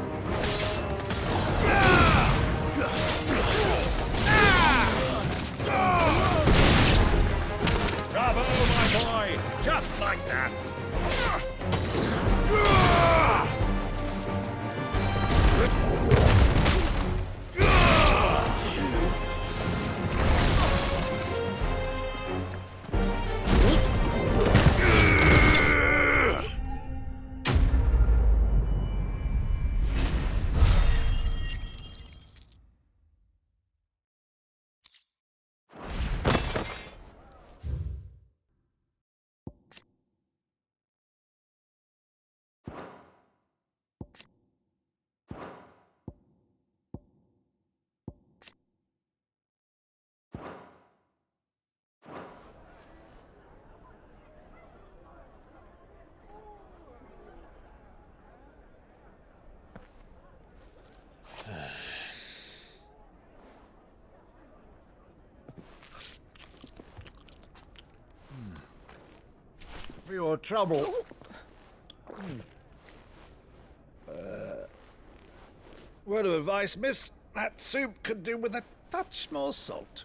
Bravo, my boy! Just like that! for your trouble. Word of advice, miss. That soup could do with a touch more salt.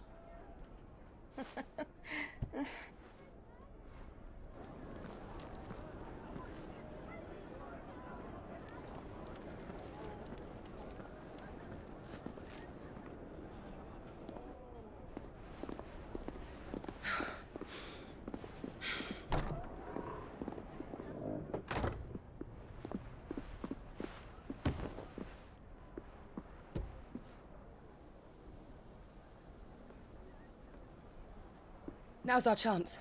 Now's our chance.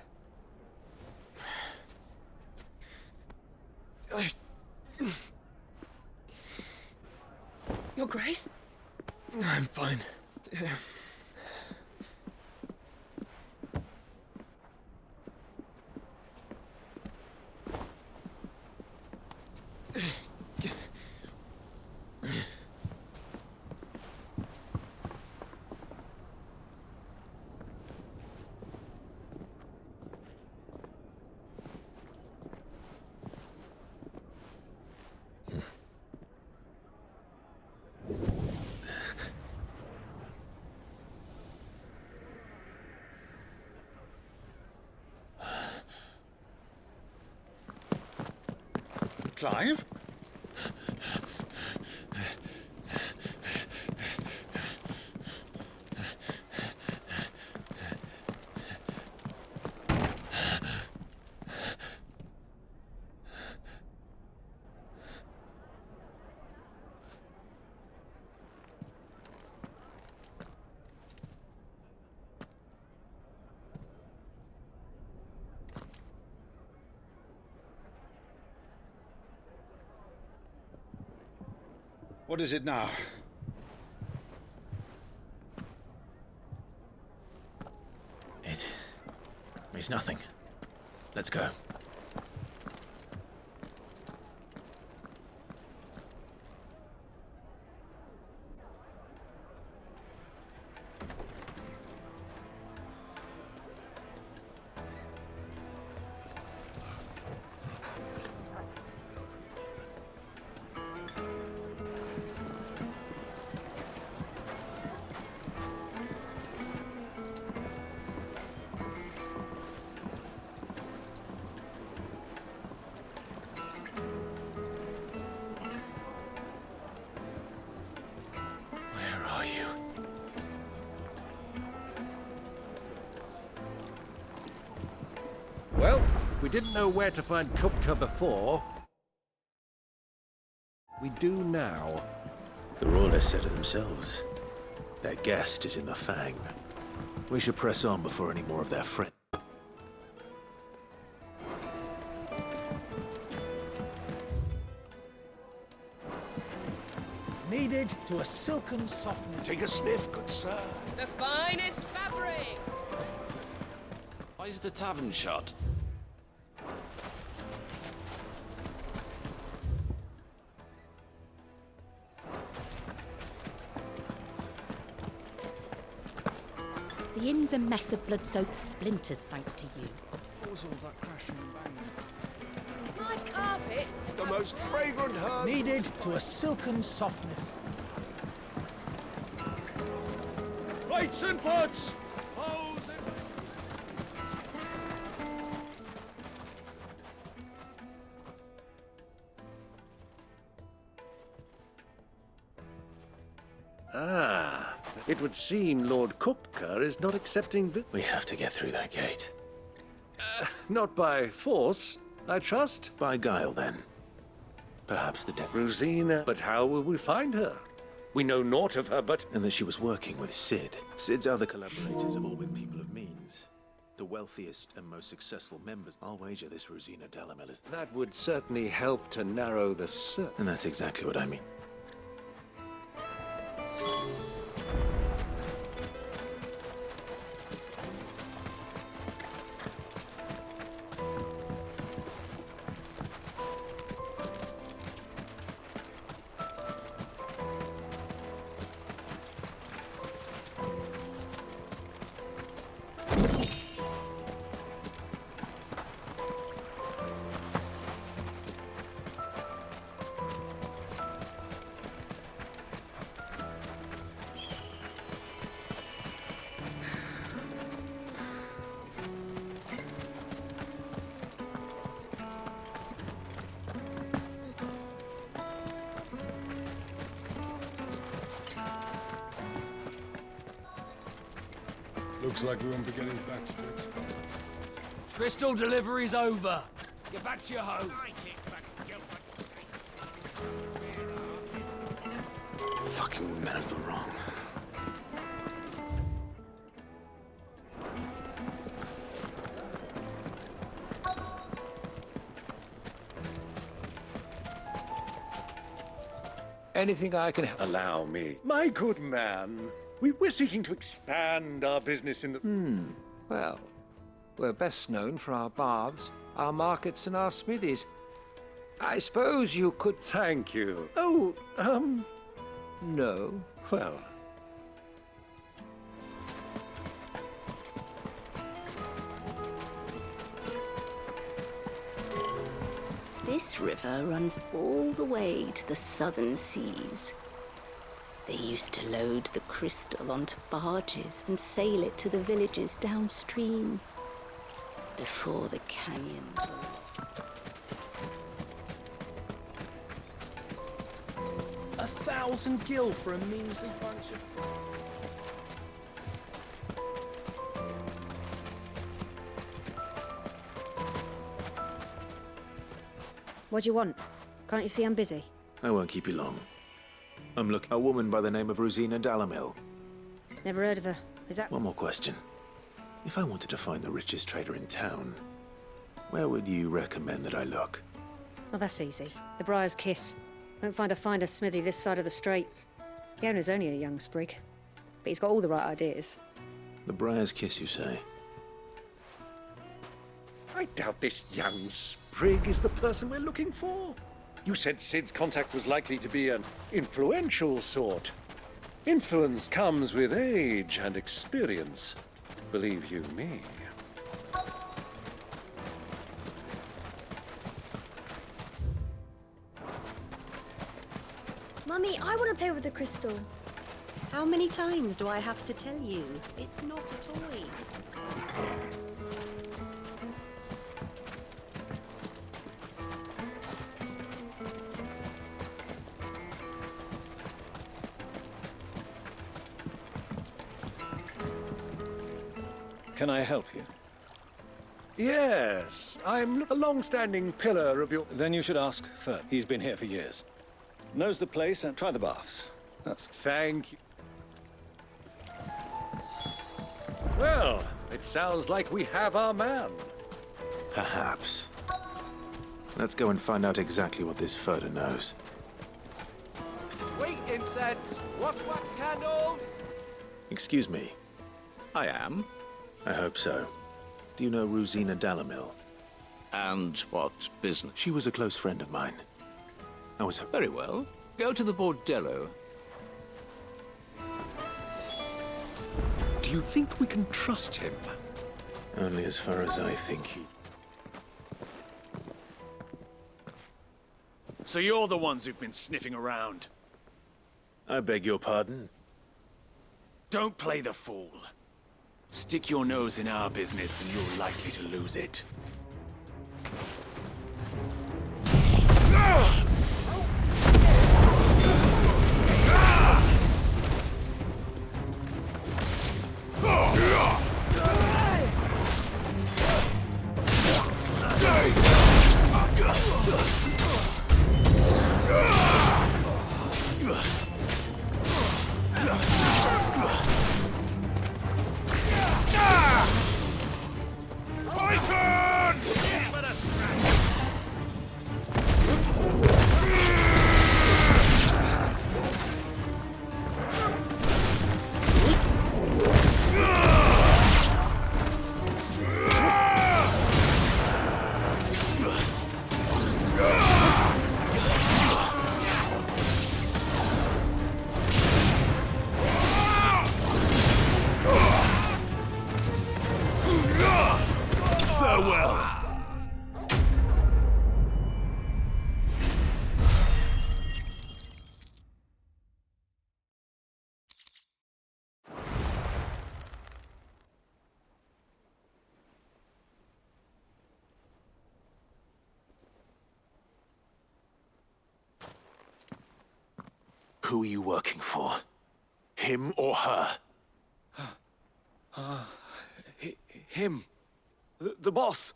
Your Grace? I'm fine. Clive? What is it now? It's nothing. Let's go. Well, we didn't know where to find Kupka before. We do now. The Royalists said it themselves. Their guest is in the Fang. We should press on before any more of their friends. Needed to a silken softness. Take a sniff, good sir. The finest fabrics! Why is the tavern shut? The inn's a mess of blood-soaked splinters, thanks to you. What was all that crashing and banging? My carpets! The most fragrant herbs. Needed to a silken softness. Plates and pots! Bowls and... Ah, it would seem Lord Kupka is not accepting We have to get through that gate. Not by force, I trust. By guile, then. Perhaps the dead Rosina, but how will we find her? We know naught of her, but... And that she was working with Sid. Sid's other collaborators have all been people of means. The wealthiest and most successful members. I'll wager this Rosina Dalamel is... That would certainly help to narrow the search. And that's exactly what I mean. Looks like we won't be getting back to Twix. Crystal delivery's over. Get back to your home. Fucking men of the wrong. Anything I can allow me. My good man, we're seeking to expand our business in the... Well, we're best known for our baths, our markets, and our smithies. I suppose you could... Thank you. Oh, No. well... This river runs all the way to the southern seas. They used to load the crystal onto barges and sail it to the villages downstream before the canyon. 1,000 gil for a measly bunch of... What do you want? Can't you see I'm busy? I won't keep you long. I'm looking a woman by the name of Rosina Dalamil. Never heard of her. Is that... One more question. If I wanted to find the richest trader in town, where would you recommend that I look? Well, that's easy. The Briar's Kiss. Won't find a finer smithy this side of the strait. The owner's only a young sprig, but he's got all the right ideas. The Briar's Kiss, you say? I doubt this young sprig is the person we're looking for. You said Sid's contact was likely to be an influential sort. Influence comes with age and experience. Believe you me. Mummy, I want to play with the crystal. How many times do I have to tell you? It's not a toy. Can I help you? Yes, I'm a long-standing pillar of your... Then you should ask Fern. He's been here for years. Knows the place and try the baths. That's... Thank you. Well, it sounds like we have our man. Perhaps. Let's go and find out exactly what this Furter knows. Wheat incense! Wax candles! Excuse me. I am. I hope so. Do you know Rosina Dalamil? And what business? She was a close friend of mine. I was... Very well. Go to the bordello. Do you think we can trust him? Only as far as I think he... So you're the ones who've been sniffing around. I beg your pardon? Don't play the fool. Stick your nose in our business and you're likely to lose it. Who are you working for? Him or her? Him. The boss.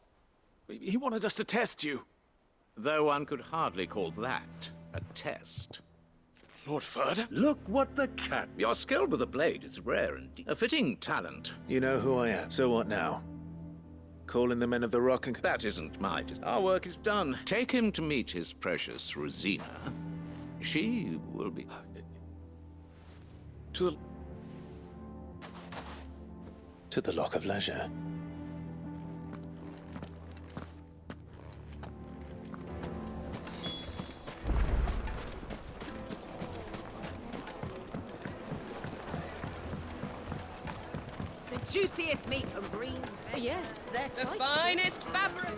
He wanted us to test you. Though one could hardly call that a test. Lord Furder? Look what the cat... Your skill with the blade is rare indeed. A fitting talent. You know who I am. So what now? Calling the men of the Rock and... That isn't my... Our work is done. Take him to meet his precious Rosina. She will be... To the Lock of Leisure. The juiciest meat from Green's. Yes, they're The quite finest fabric.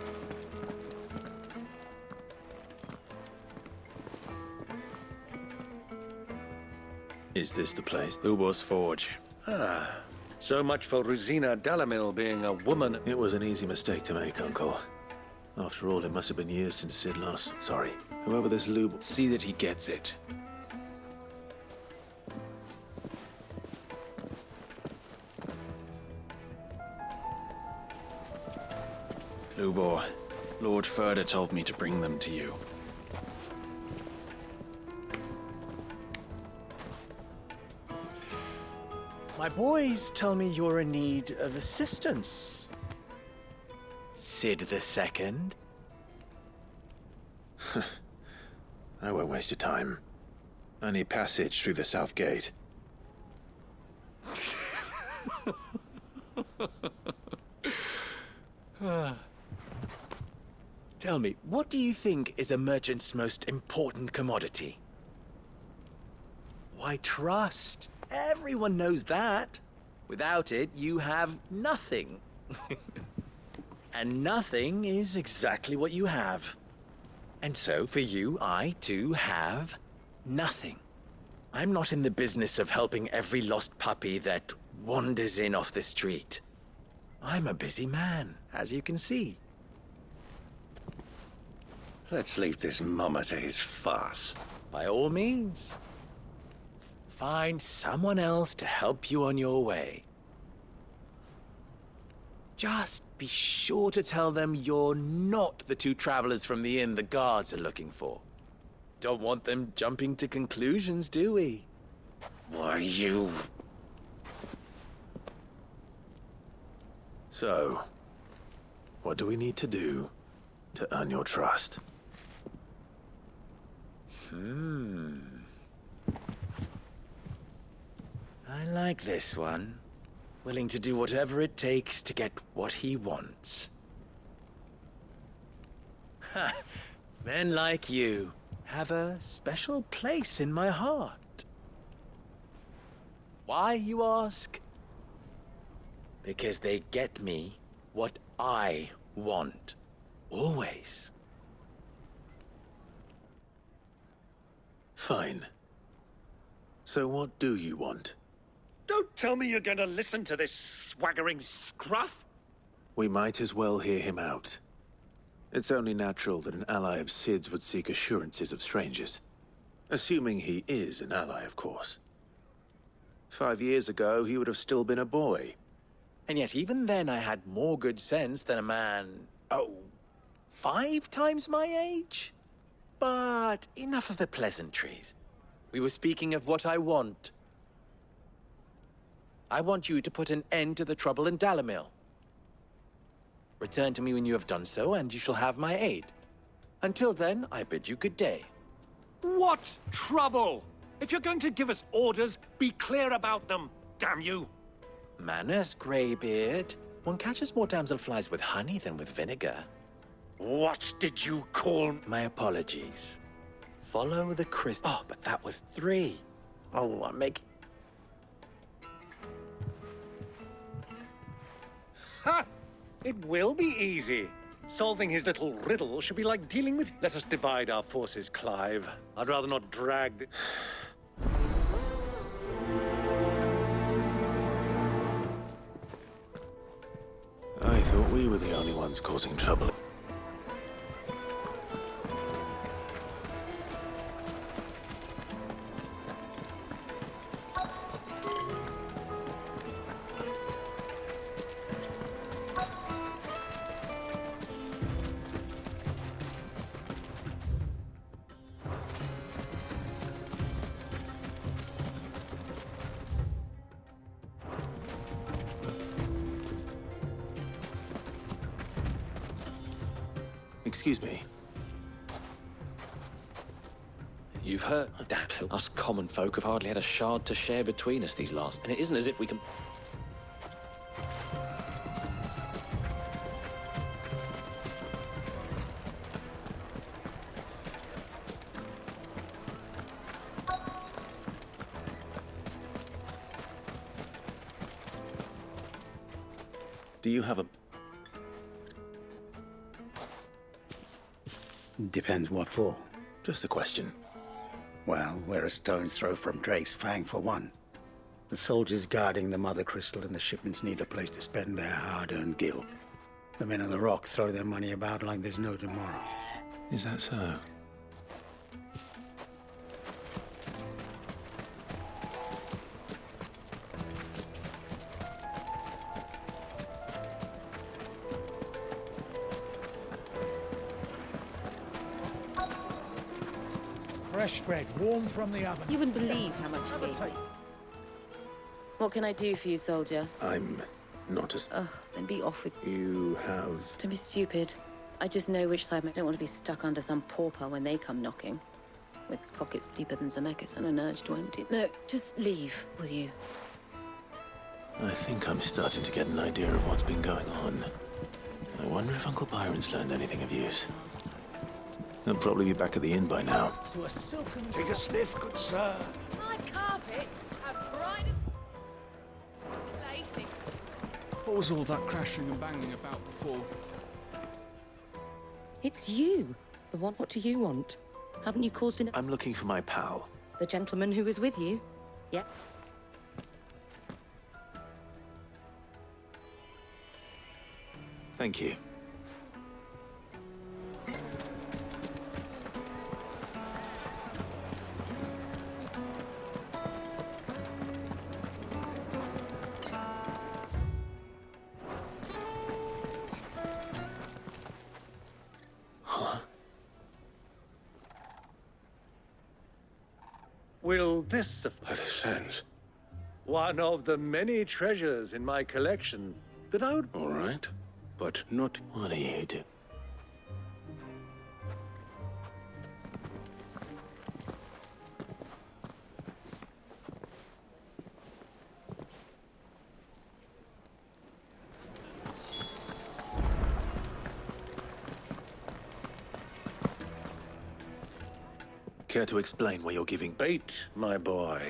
Is this the place? Ubo's Forge. Ah, so much for Rosina Dalamil being a woman. It was an easy mistake to make, Uncle. After all, it must have been years since Sid last... Sorry. Whoever this lube... See that he gets it. Lubor, Lord Furder told me to bring them to you. My boys tell me you're in need of assistance. Sid the Second. I won't waste your time. I need passage through the south gate. Tell me, what do you think is a merchant's most important commodity? Why, trust. Everyone knows that. Without it, you have nothing. And nothing is exactly what you have. And so, for you, I, too, have nothing. I'm not in the business of helping every lost puppy that wanders in off the street. I'm a busy man, as you can see. Let's leave this mummer to his farce. By all means. Find someone else to help you on your way. Just be sure to tell them you're not the two travelers from the inn the guards are looking for. Don't want them jumping to conclusions, do we? Why, you... So, what do we need to do to earn your trust? I like this one. Willing to do whatever it takes to get what he wants. Ha! Men like you have a special place in my heart. Why, you ask? Because they get me what I want. Always. Fine. So what do you want? Don't tell me you're going to listen to this swaggering scruff. We might as well hear him out. It's only natural that an ally of Sid's would seek assurances of strangers. Assuming he is an ally, of course. 5 years ago, he would have still been a boy. And yet even then I had more good sense than a man... 5 times my age? But enough of the pleasantries. We were speaking of what I want. I want you to put an end to the trouble in Dalamil. Return to me when you have done so, and you shall have my aid. Until then, I bid you good day. What trouble? If you're going to give us orders, be clear about them, damn you. Manners, Greybeard. One catches more damselflies with honey than with vinegar. What did you call... My apologies. Follow the Oh, but that was 3. Oh, I'm making... Ha! It will be easy. Solving his little riddle should be like dealing with... Let us divide our forces, Clive. I'd rather not drag the... I thought we were the only ones causing trouble. Excuse me. You've heard. Damn, us common folk have hardly had a shard to share between us these last... And it isn't as if we can... Do you have a... Depends what for. Just a question. Well, we're a stone's throw from Drake's Fang, for one. The soldiers guarding the Mother Crystal and the shipments need a place to spend their hard-earned gil. The men of the Rock throw their money about like there's no tomorrow. Is that so? Fresh bread, warm from the oven. You wouldn't believe how much he gave me. What can I do for you, soldier? I'm not as... Ugh, then be off with you. You have... Don't be stupid. I just know which side. I don't want to be stuck under some pauper when they come knocking. With pockets deeper than Zemeckis and an urge to empty. No, just leave, will you? I think I'm starting to get an idea of what's been going on. I wonder if Uncle Byron's learned anything of use. He'll probably be back at the inn by now. To a silken... Take a sniff, good sir. My carpets have bright lacing. What was all that crashing and banging about before? It's you. The one. What do you want? Haven't you caused an... I'm looking for my pal. The gentleman who was with you? Yep. Thank you. Will this suffice? This sense. One of the many treasures in my collection that I would... All right, but not... What do you do? Care to explain why you're giving... Bait, my boy.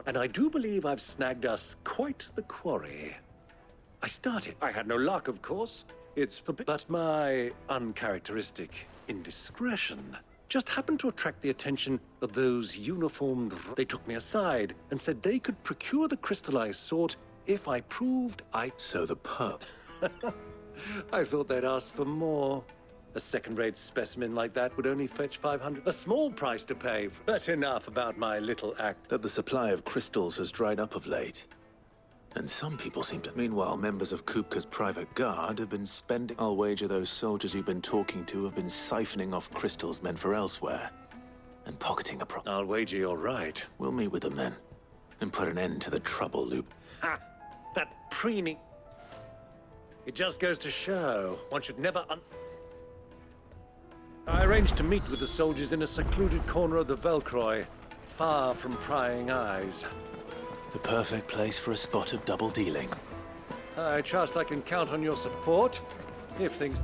And I do believe I've snagged us quite the quarry. I started. I had no luck, of course. It's forbidden. But my uncharacteristic indiscretion just happened to attract the attention of those uniformed... They took me aside and said they could procure the crystal I sought if I proved I... So the pub... I thought they'd ask for more. A second-rate specimen like that would only fetch 500. A small price to pay. But enough about my little act. That the supply of crystals has dried up of late. And some people seem to... Meanwhile, members of Kupka's private guard have been spending... I'll wager those soldiers you've been talking to have been siphoning off crystals meant for elsewhere. And pocketing the I'll wager you're right. We'll meet with them then. And put an end to the trouble loop. Ha! That preening... It just goes to show one should never I arranged to meet with the soldiers in a secluded corner of the Velcroy, far from prying eyes. The perfect place for a spot of double dealing. I trust I can count on your support, if things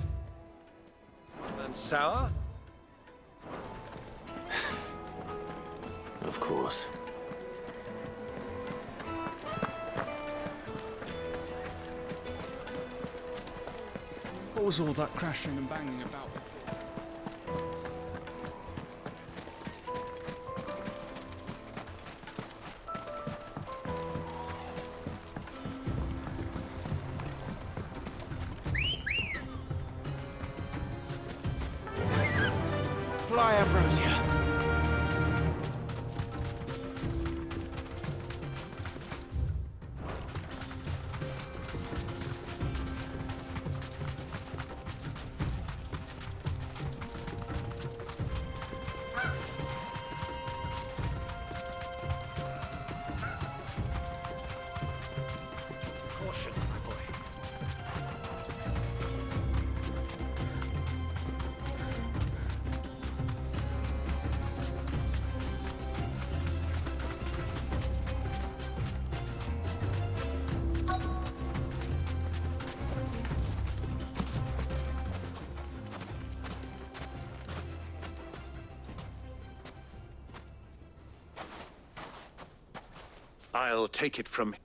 turn sour. Of course. What was all that crashing and banging about before? Fly, Ambrosia. Caution, my boy. I'll take it from...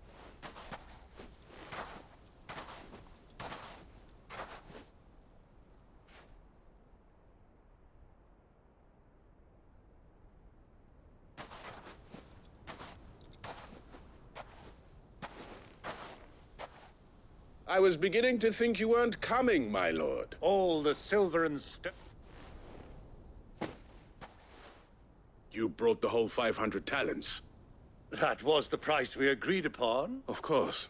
I was beginning to think you weren't coming, my lord. All the silver and You brought the whole 500 talents. That was the price we agreed upon. Of course.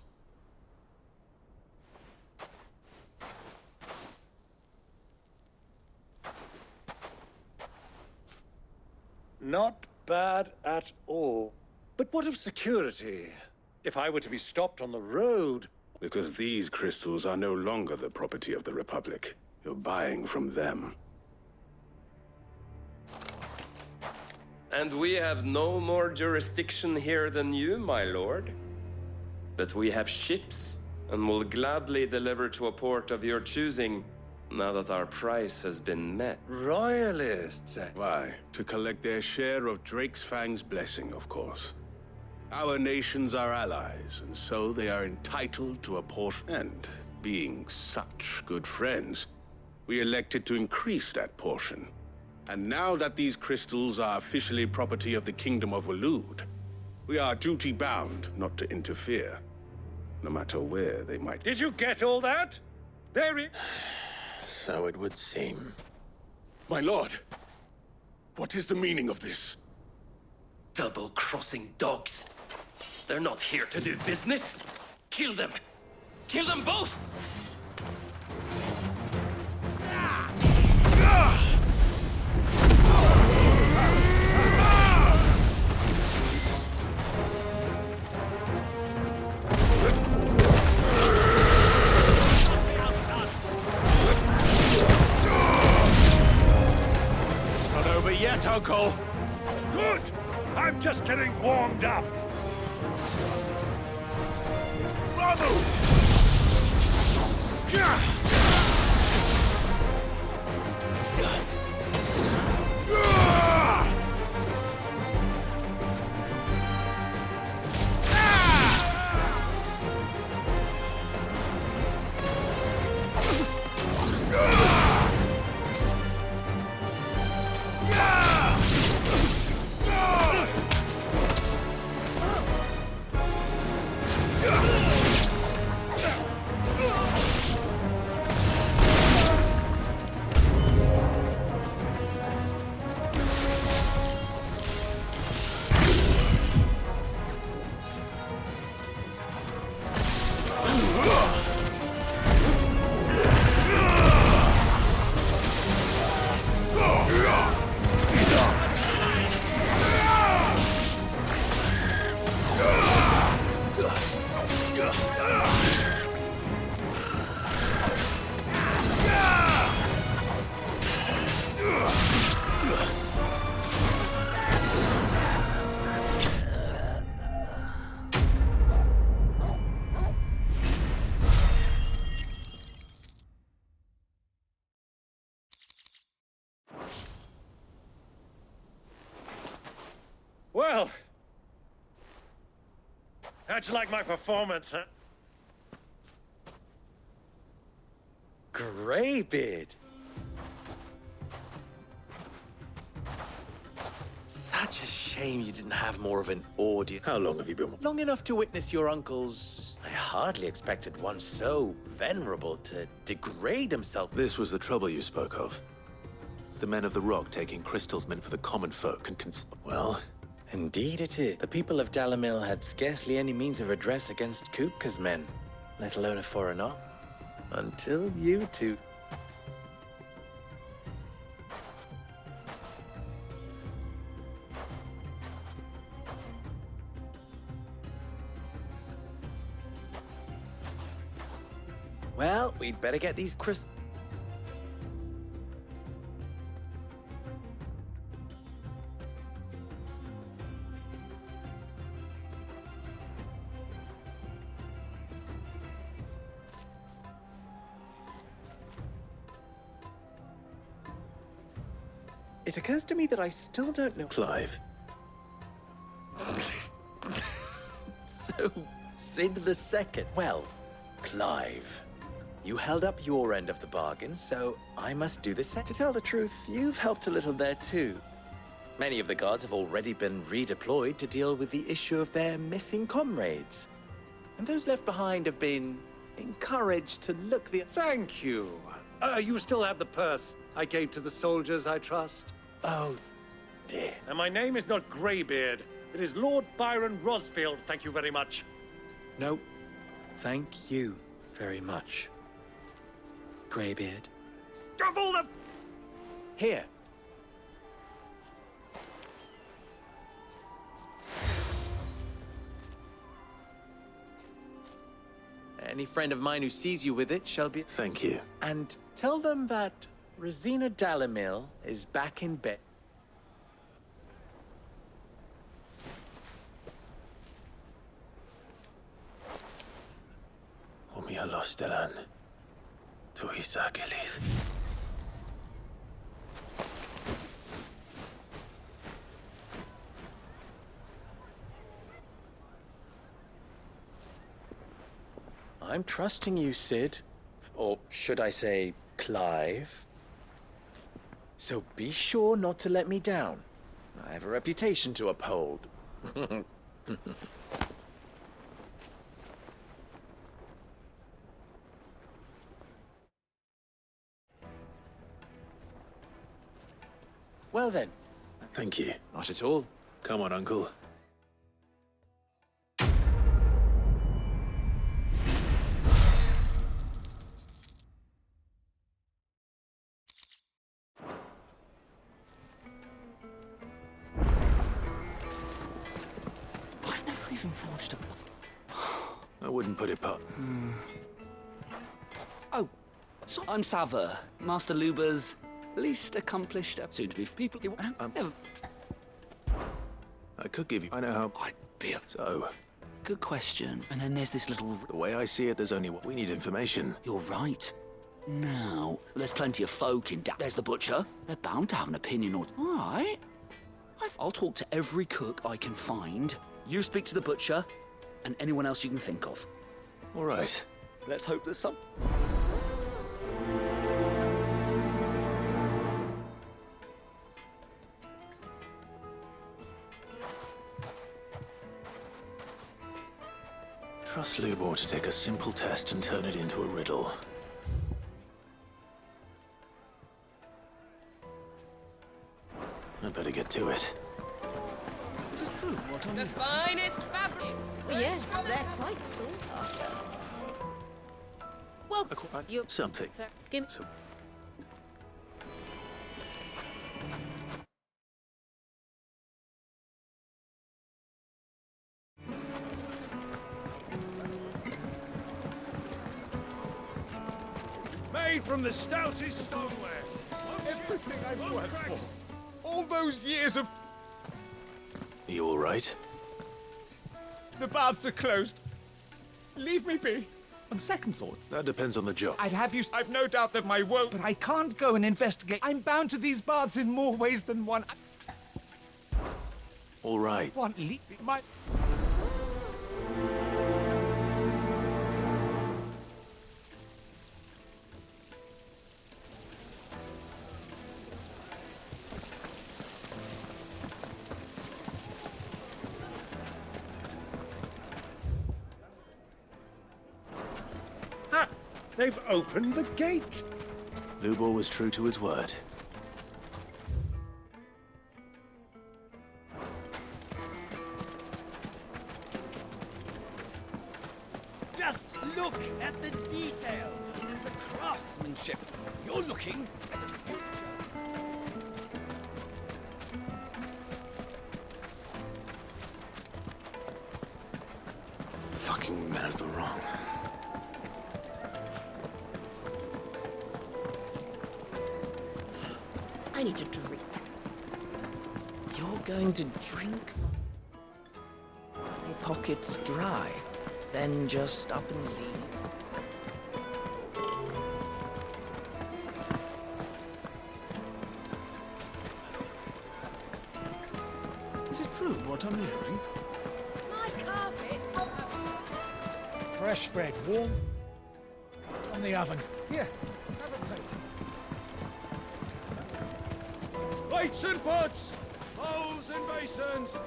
Not bad at all. But what of security? If I were to be stopped on the road... Because these crystals are no longer the property of the Republic. You're buying from them. And we have no more jurisdiction here than you, my lord. But we have ships, and will gladly deliver to a port of your choosing, now that our price has been met. Royalists? Why? To collect their share of Drake's Fang's blessing, of course. Our nations are allies, and so they are entitled to a portion. And, being such good friends, we elected to increase that portion. And now that these crystals are officially property of the Kingdom of Waloed, we are duty-bound not to interfere, no matter where they might... Did you get all that? Very... So it would seem. My lord, what is the meaning of this? Double-crossing dogs. They're not here to do business. Kill them. Kill them both! It's not over yet, Uncle. Good! I'm just getting warmed up. Well, how'd you like my performance, huh? Greybeard! Such a shame you didn't have more of an audience. How long have you been? Long enough to witness your uncle's... I hardly expected one so venerable to degrade himself. This was the trouble you spoke of. The men of the Rock taking crystals meant for the common folk and well... Indeed it is. The people of Dalamil had scarcely any means of redress against Kupka's men, let alone a foreigner. Until you two. Well, we'd better get these crystals. It occurs to me that I still don't know... Clive. So, Sid the Second. Well, Clive, you held up your end of the bargain, so I must do the same. To tell the truth, you've helped a little there too. Many of the guards have already been redeployed to deal with the issue of their missing comrades. And those left behind have been encouraged to look the... Thank you. You still have the purse I gave to the soldiers, I trust? Oh, dear. And my name is not Greybeard. It is Lord Byron Rosfield, thank you very much. No, thank you very much, Greybeard. Of all the... Here. Any friend of mine who sees you with it shall be... Thank you. And tell them that Rosina Dalamil is back in bed. Omialostelan. Twinside. I'm trusting you, Sid. Or should I say, Clive? So be sure not to let me down. I have a reputation to uphold. Well then. Thank you. Not at all. Come on, Uncle. I've never even forged a... I wouldn't put it past. Oh, so I'm Sava, Master Luba's least accomplished, soon-to-be people. Never... I could give you... I know how... I'd be a... So... Good question. And then there's this little... The way I see it, there's only one. We need information. You're right. Now, there's plenty of folk in... There's the butcher. They're bound to have an opinion or... All right. I'll talk to every cook I can find. You speak to the butcher, and anyone else you can think of. All right. Let's hope there's some... Trust Lubor to take a simple test and turn it into a riddle. I'd better get to it. Is it true? What on The finest fabrics. Yes, they're quite sought after. Well, you're... Something. Give... Made from the stoutest stoneware. Everything I've worked for. All those years of... You all right? The baths are closed. Leave me be. On second thought. That depends on the job. I'd have you... I've no doubt that my woe... But I can't go and investigate. I'm bound to these baths in more ways than one. All right. Want leaving my... They've opened the gate. Lubor was true to his word. Just look at the detail and the craftsmanship. You're looking at a future. Fucking men of the wrong. I need to drink. You're going to drink? My pockets dry, then just up and leave. Is it true what I'm hearing? My carpets. Fresh bread, warm from the oven. Here, have a taste. Plates and pots! Bowls and basins!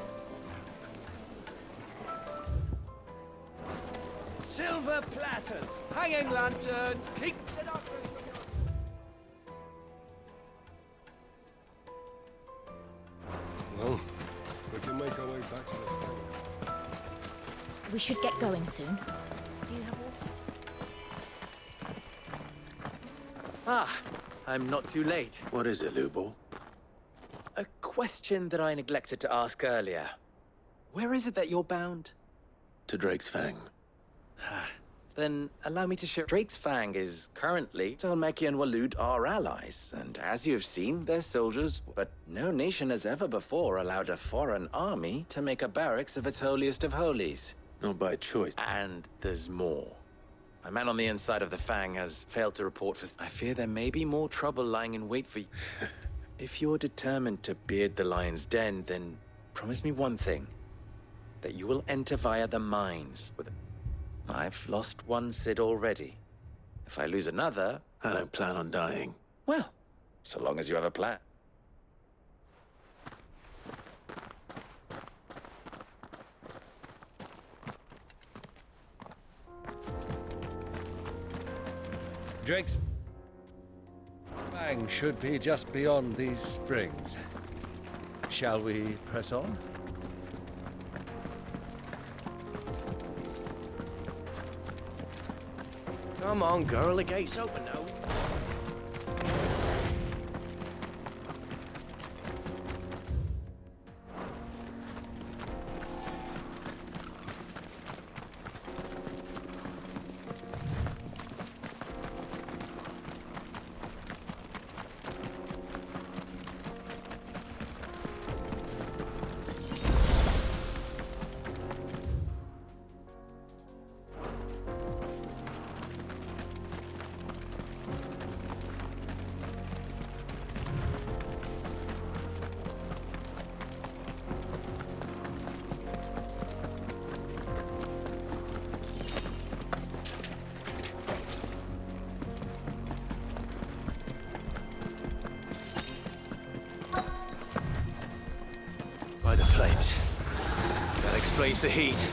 Silver platters! Hanging lanterns! Keep it up! Well, we can make our way back to the front. We should get going soon. Do you have water? Ah, I'm not too late. What is it, Lubo? A question that I neglected to ask earlier. Where is it that you're bound? To Drake's Fang. Then allow me to share. Drake's Fang is currently Talmeki and Waloed are allies, and as you have seen, they're soldiers. But no nation has ever before allowed a foreign army to make a barracks of its holiest of holies. Not by choice. And there's more. A man on the inside of the Fang has failed to report for... I fear there may be more trouble lying in wait for you. If you're determined to beard the lion's den, then promise me one thing. That you will enter via the mines with... I've lost one Cid already. If I lose another... I don't plan on dying. Well, so long as you have a plan. Drake's Fang should be just beyond these springs. Shall we press on? Come on, girl, the gate's open now. By the flames. That explains the heat.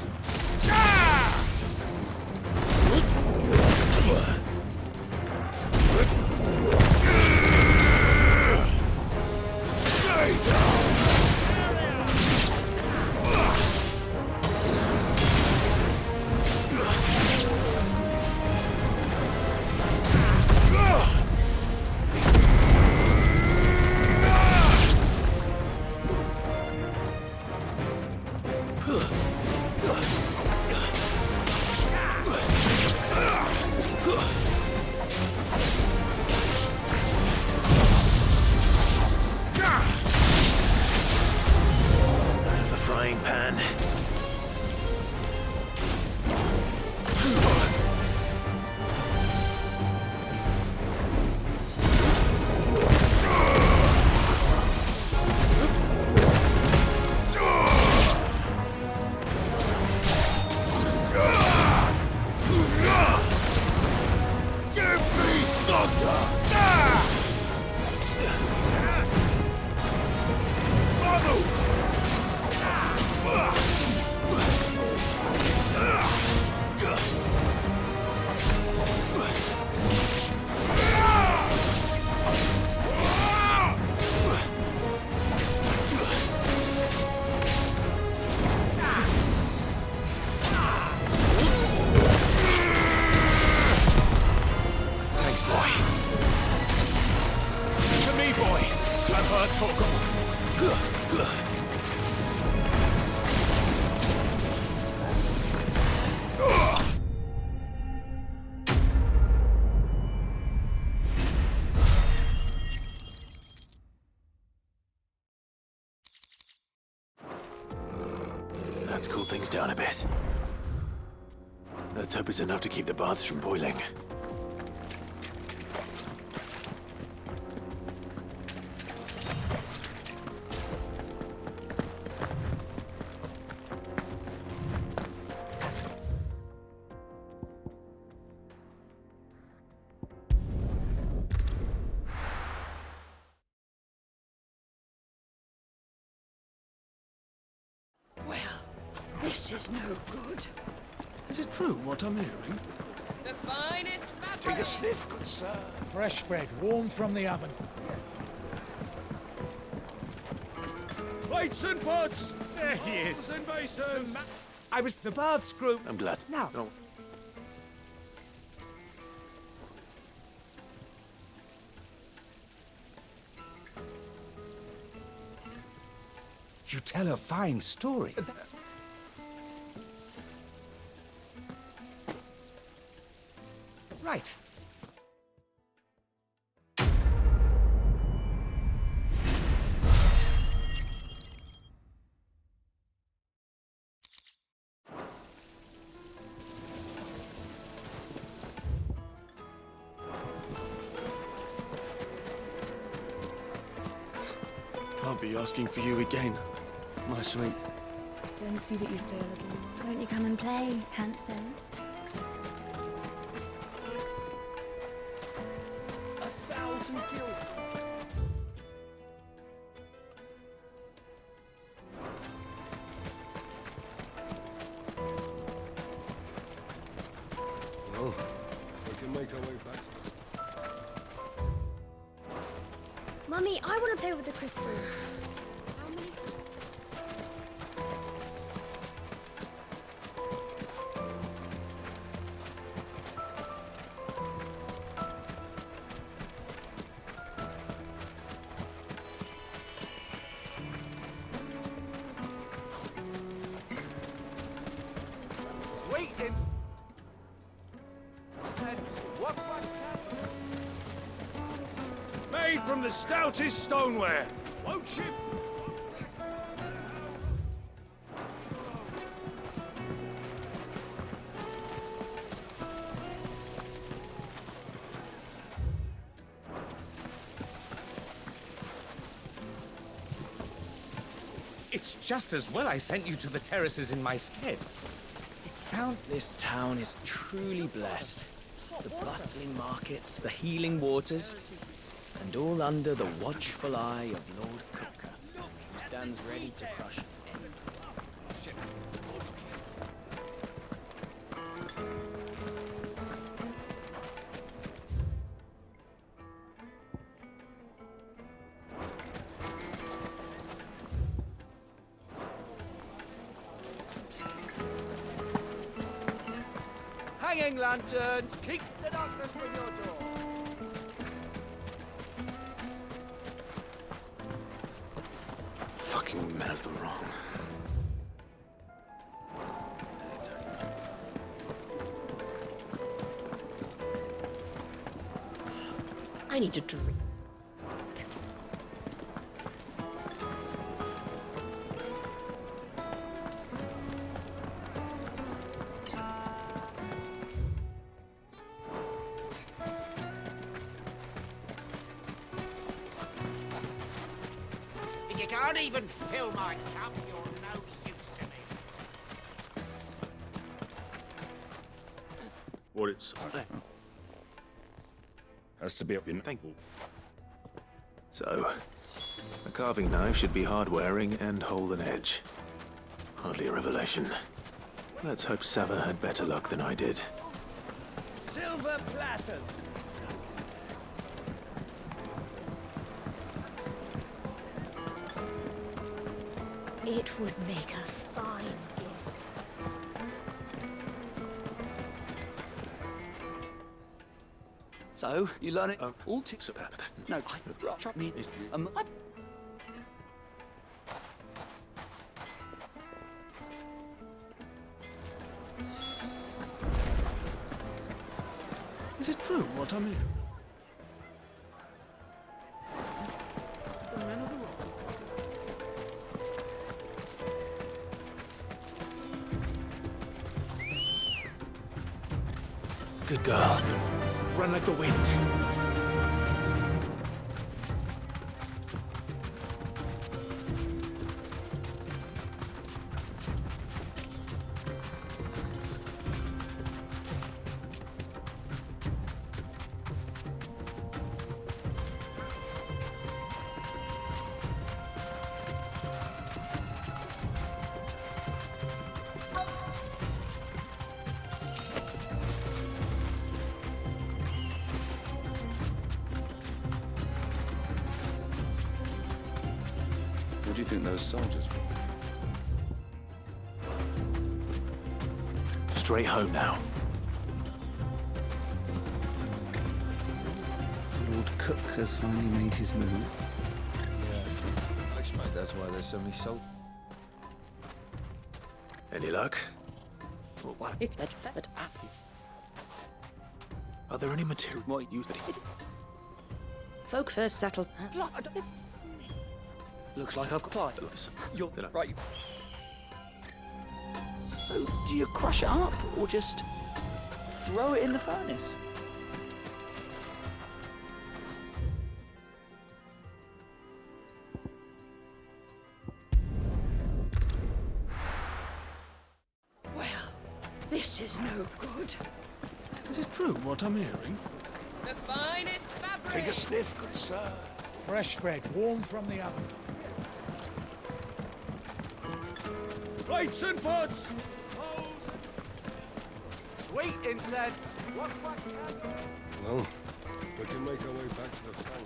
Let's cool things down a bit. Let's hope it's enough to keep the baths from boiling. This is no good. Is it true what I'm hearing? The finest fabric! Take a sniff, good sir. Fresh bread, warm from the oven. Plates and pots! There he is. Bowls and basins! I was the baths group. I'm glad. Now. No. You tell a fine story. Right. I'll be asking for you again, my sweet. Then see that you stay a little more. Won't you come and play, handsome? 1,000 guild. Well, we can make our way back to Mummy, I want to play with the crystal. Waiting. And what Made from the stoutest stoneware. Won't you? It's just as well I sent you to the terraces in my stead. It sounds... This town is truly blessed. The bustling markets, the healing waters, and all under the watchful eye of Lord Cooker, who stands ready to crush any craftsmanship. hanging lanterns, keep the darkness from your door. Fucking men of the wrong. I need to drink. If you can't even fill my cup, you're no use to me. What it's... Has to be up in... Thank you. So, a carving knife should be hard-wearing and hold an edge. Hardly a revelation. Let's hope Sava had better luck than I did. Silver platters. It would make a fine gift. So, you learn it all ticks about that. No, I mean, Is it true what I'm hearing? The men of the rock. Good girl. Run like the wind. do you think those soldiers were? Straight home now. Lord Cook has finally made his move. Yes. I expect that's why there's so many soldiers. Any luck? Are there any material? What you? Folk first settle. Looks like I've got. You're Right. So, do you crush it up or just throw it in the furnace? Well, this is no good. Is it true what I'm hearing? The finest fabric! Take a sniff, good sir. Fresh bread, warm from the oven. Plates and pots! Sweet incense! Well, we can make our way back to the Flan.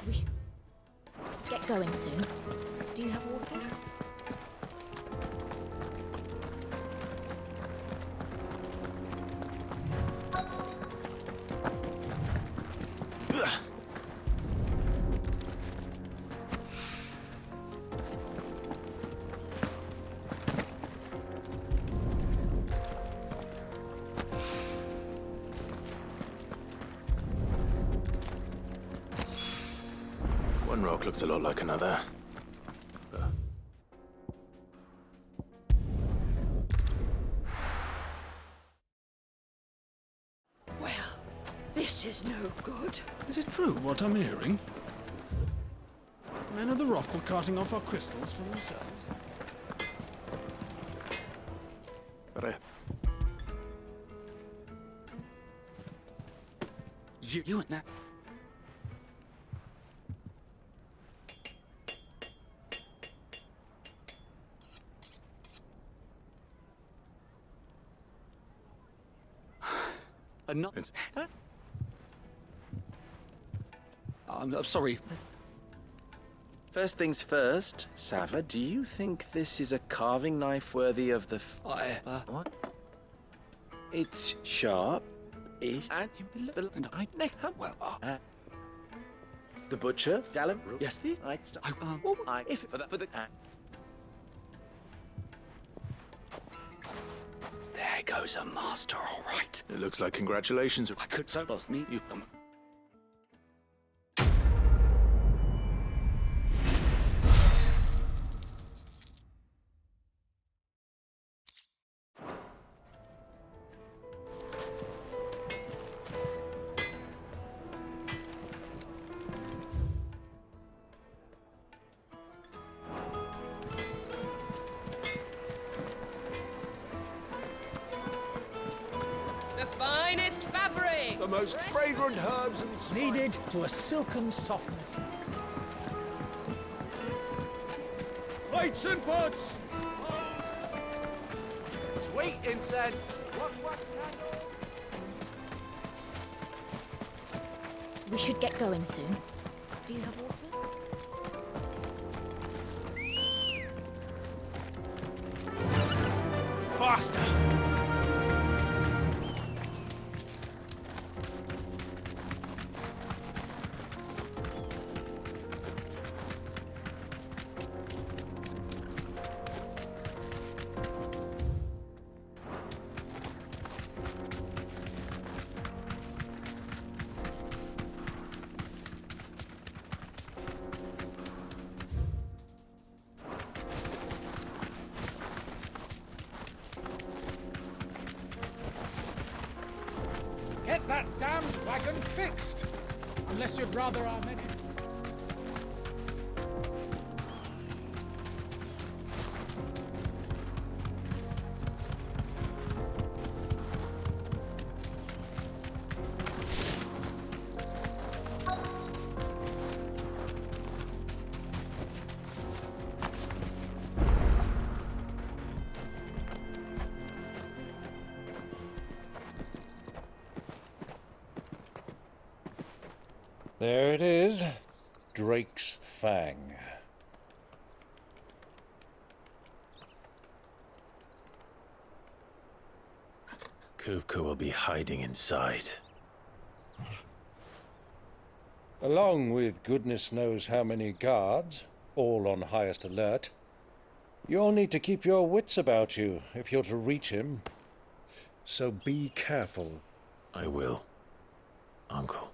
We should get going soon. Do you have water? One rock looks a lot like another. Well, this is no good. Is it true what I'm hearing? Men of the rock were carting off our crystals for themselves. But You and that. I'm sorry. First things first, Sava, do you think this is a carving knife worthy of the what? It's sharp-ish, and the butcher, Dallin? Yes. If for the There goes a master, all right. it looks like congratulations. I could so lost me. You. The finest fabric! The most fragrant herbs and spices. Needed to a silken softness. Plates and pots! Sweet incense! We should get going soon. Do you have water? Faster! Get that damned wagon fixed! Unless you'd rather our men... There it is. Drake's Fang. Kupka will be hiding inside. Along with goodness knows how many guards, all on highest alert. You'll need to keep your wits about you if you're to reach him. So be careful. I will, Uncle.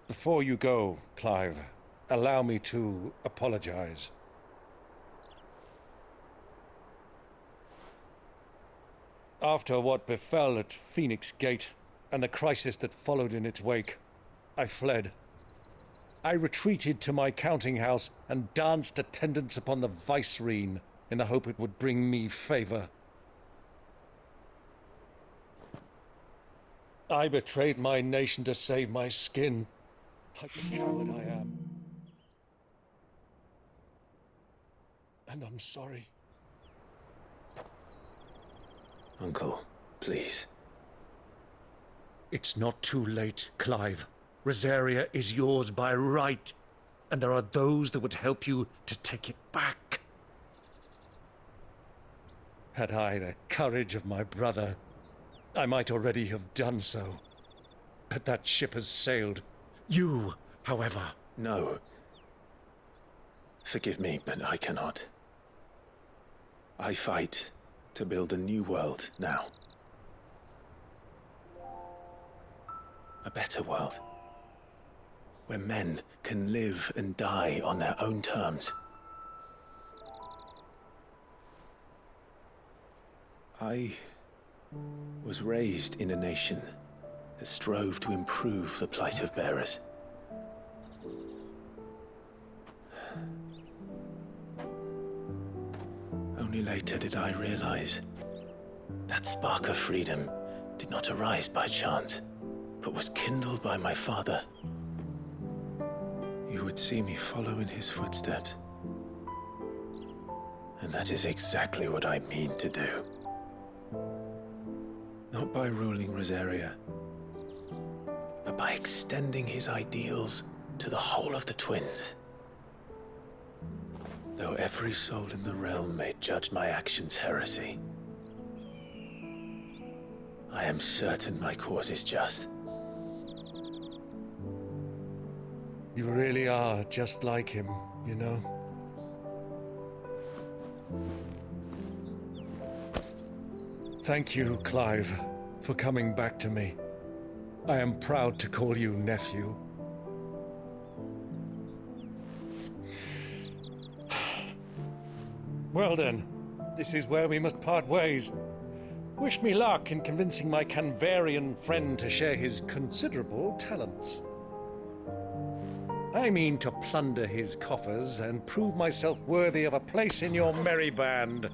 Before you go, Clive, allow me to apologize. After what befell at Phoenix Gate and the crisis that followed in its wake, I fled. I retreated to my counting house and danced attendance upon the vicereine in the hope it would bring me favor. I betrayed my nation to save my skin, like the coward I am. And I'm sorry. Uncle, please. It's not too late, Clive. Rosaria is yours by right, and there are those that would help you to take it back. Had I the courage of my brother, I might already have done so. But that ship has sailed. You, however... No. Forgive me, but I cannot. I fight to build a new world now. A better world. Where men can live and die on their own terms. I was raised in a nation that strove to improve the plight of bearers. Only later did I realize that spark of freedom did not arise by chance, but was kindled by my father. You would see me follow in his footsteps. And that is exactly what I mean to do. Not by ruling Rosaria, but by extending his ideals to the whole of the Twins. Though every soul in the realm may judge my actions heresy, I am certain my cause is just. You really are just like him, you know? Thank you, Clive, for coming back to me. I am proud to call you nephew. Well then, this is where we must part ways. Wish me luck in convincing my Canvarian friend to share his considerable talents. I mean to plunder his coffers and prove myself worthy of a place in your merry band.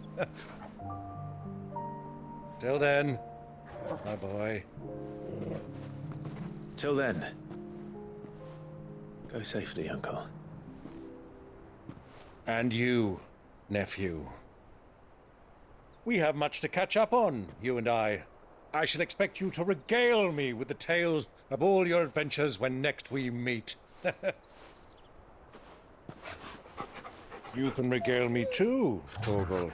Till then, my boy. Till then, go safely, Uncle. And you, nephew. We have much to catch up on, you and I. I shall expect you to regale me with the tales of all your adventures when next we meet. You can regale me too, Torgal.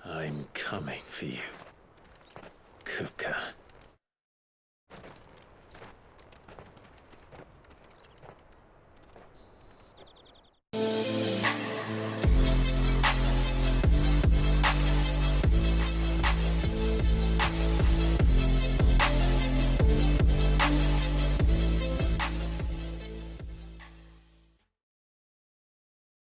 I'm coming for you, Kupka.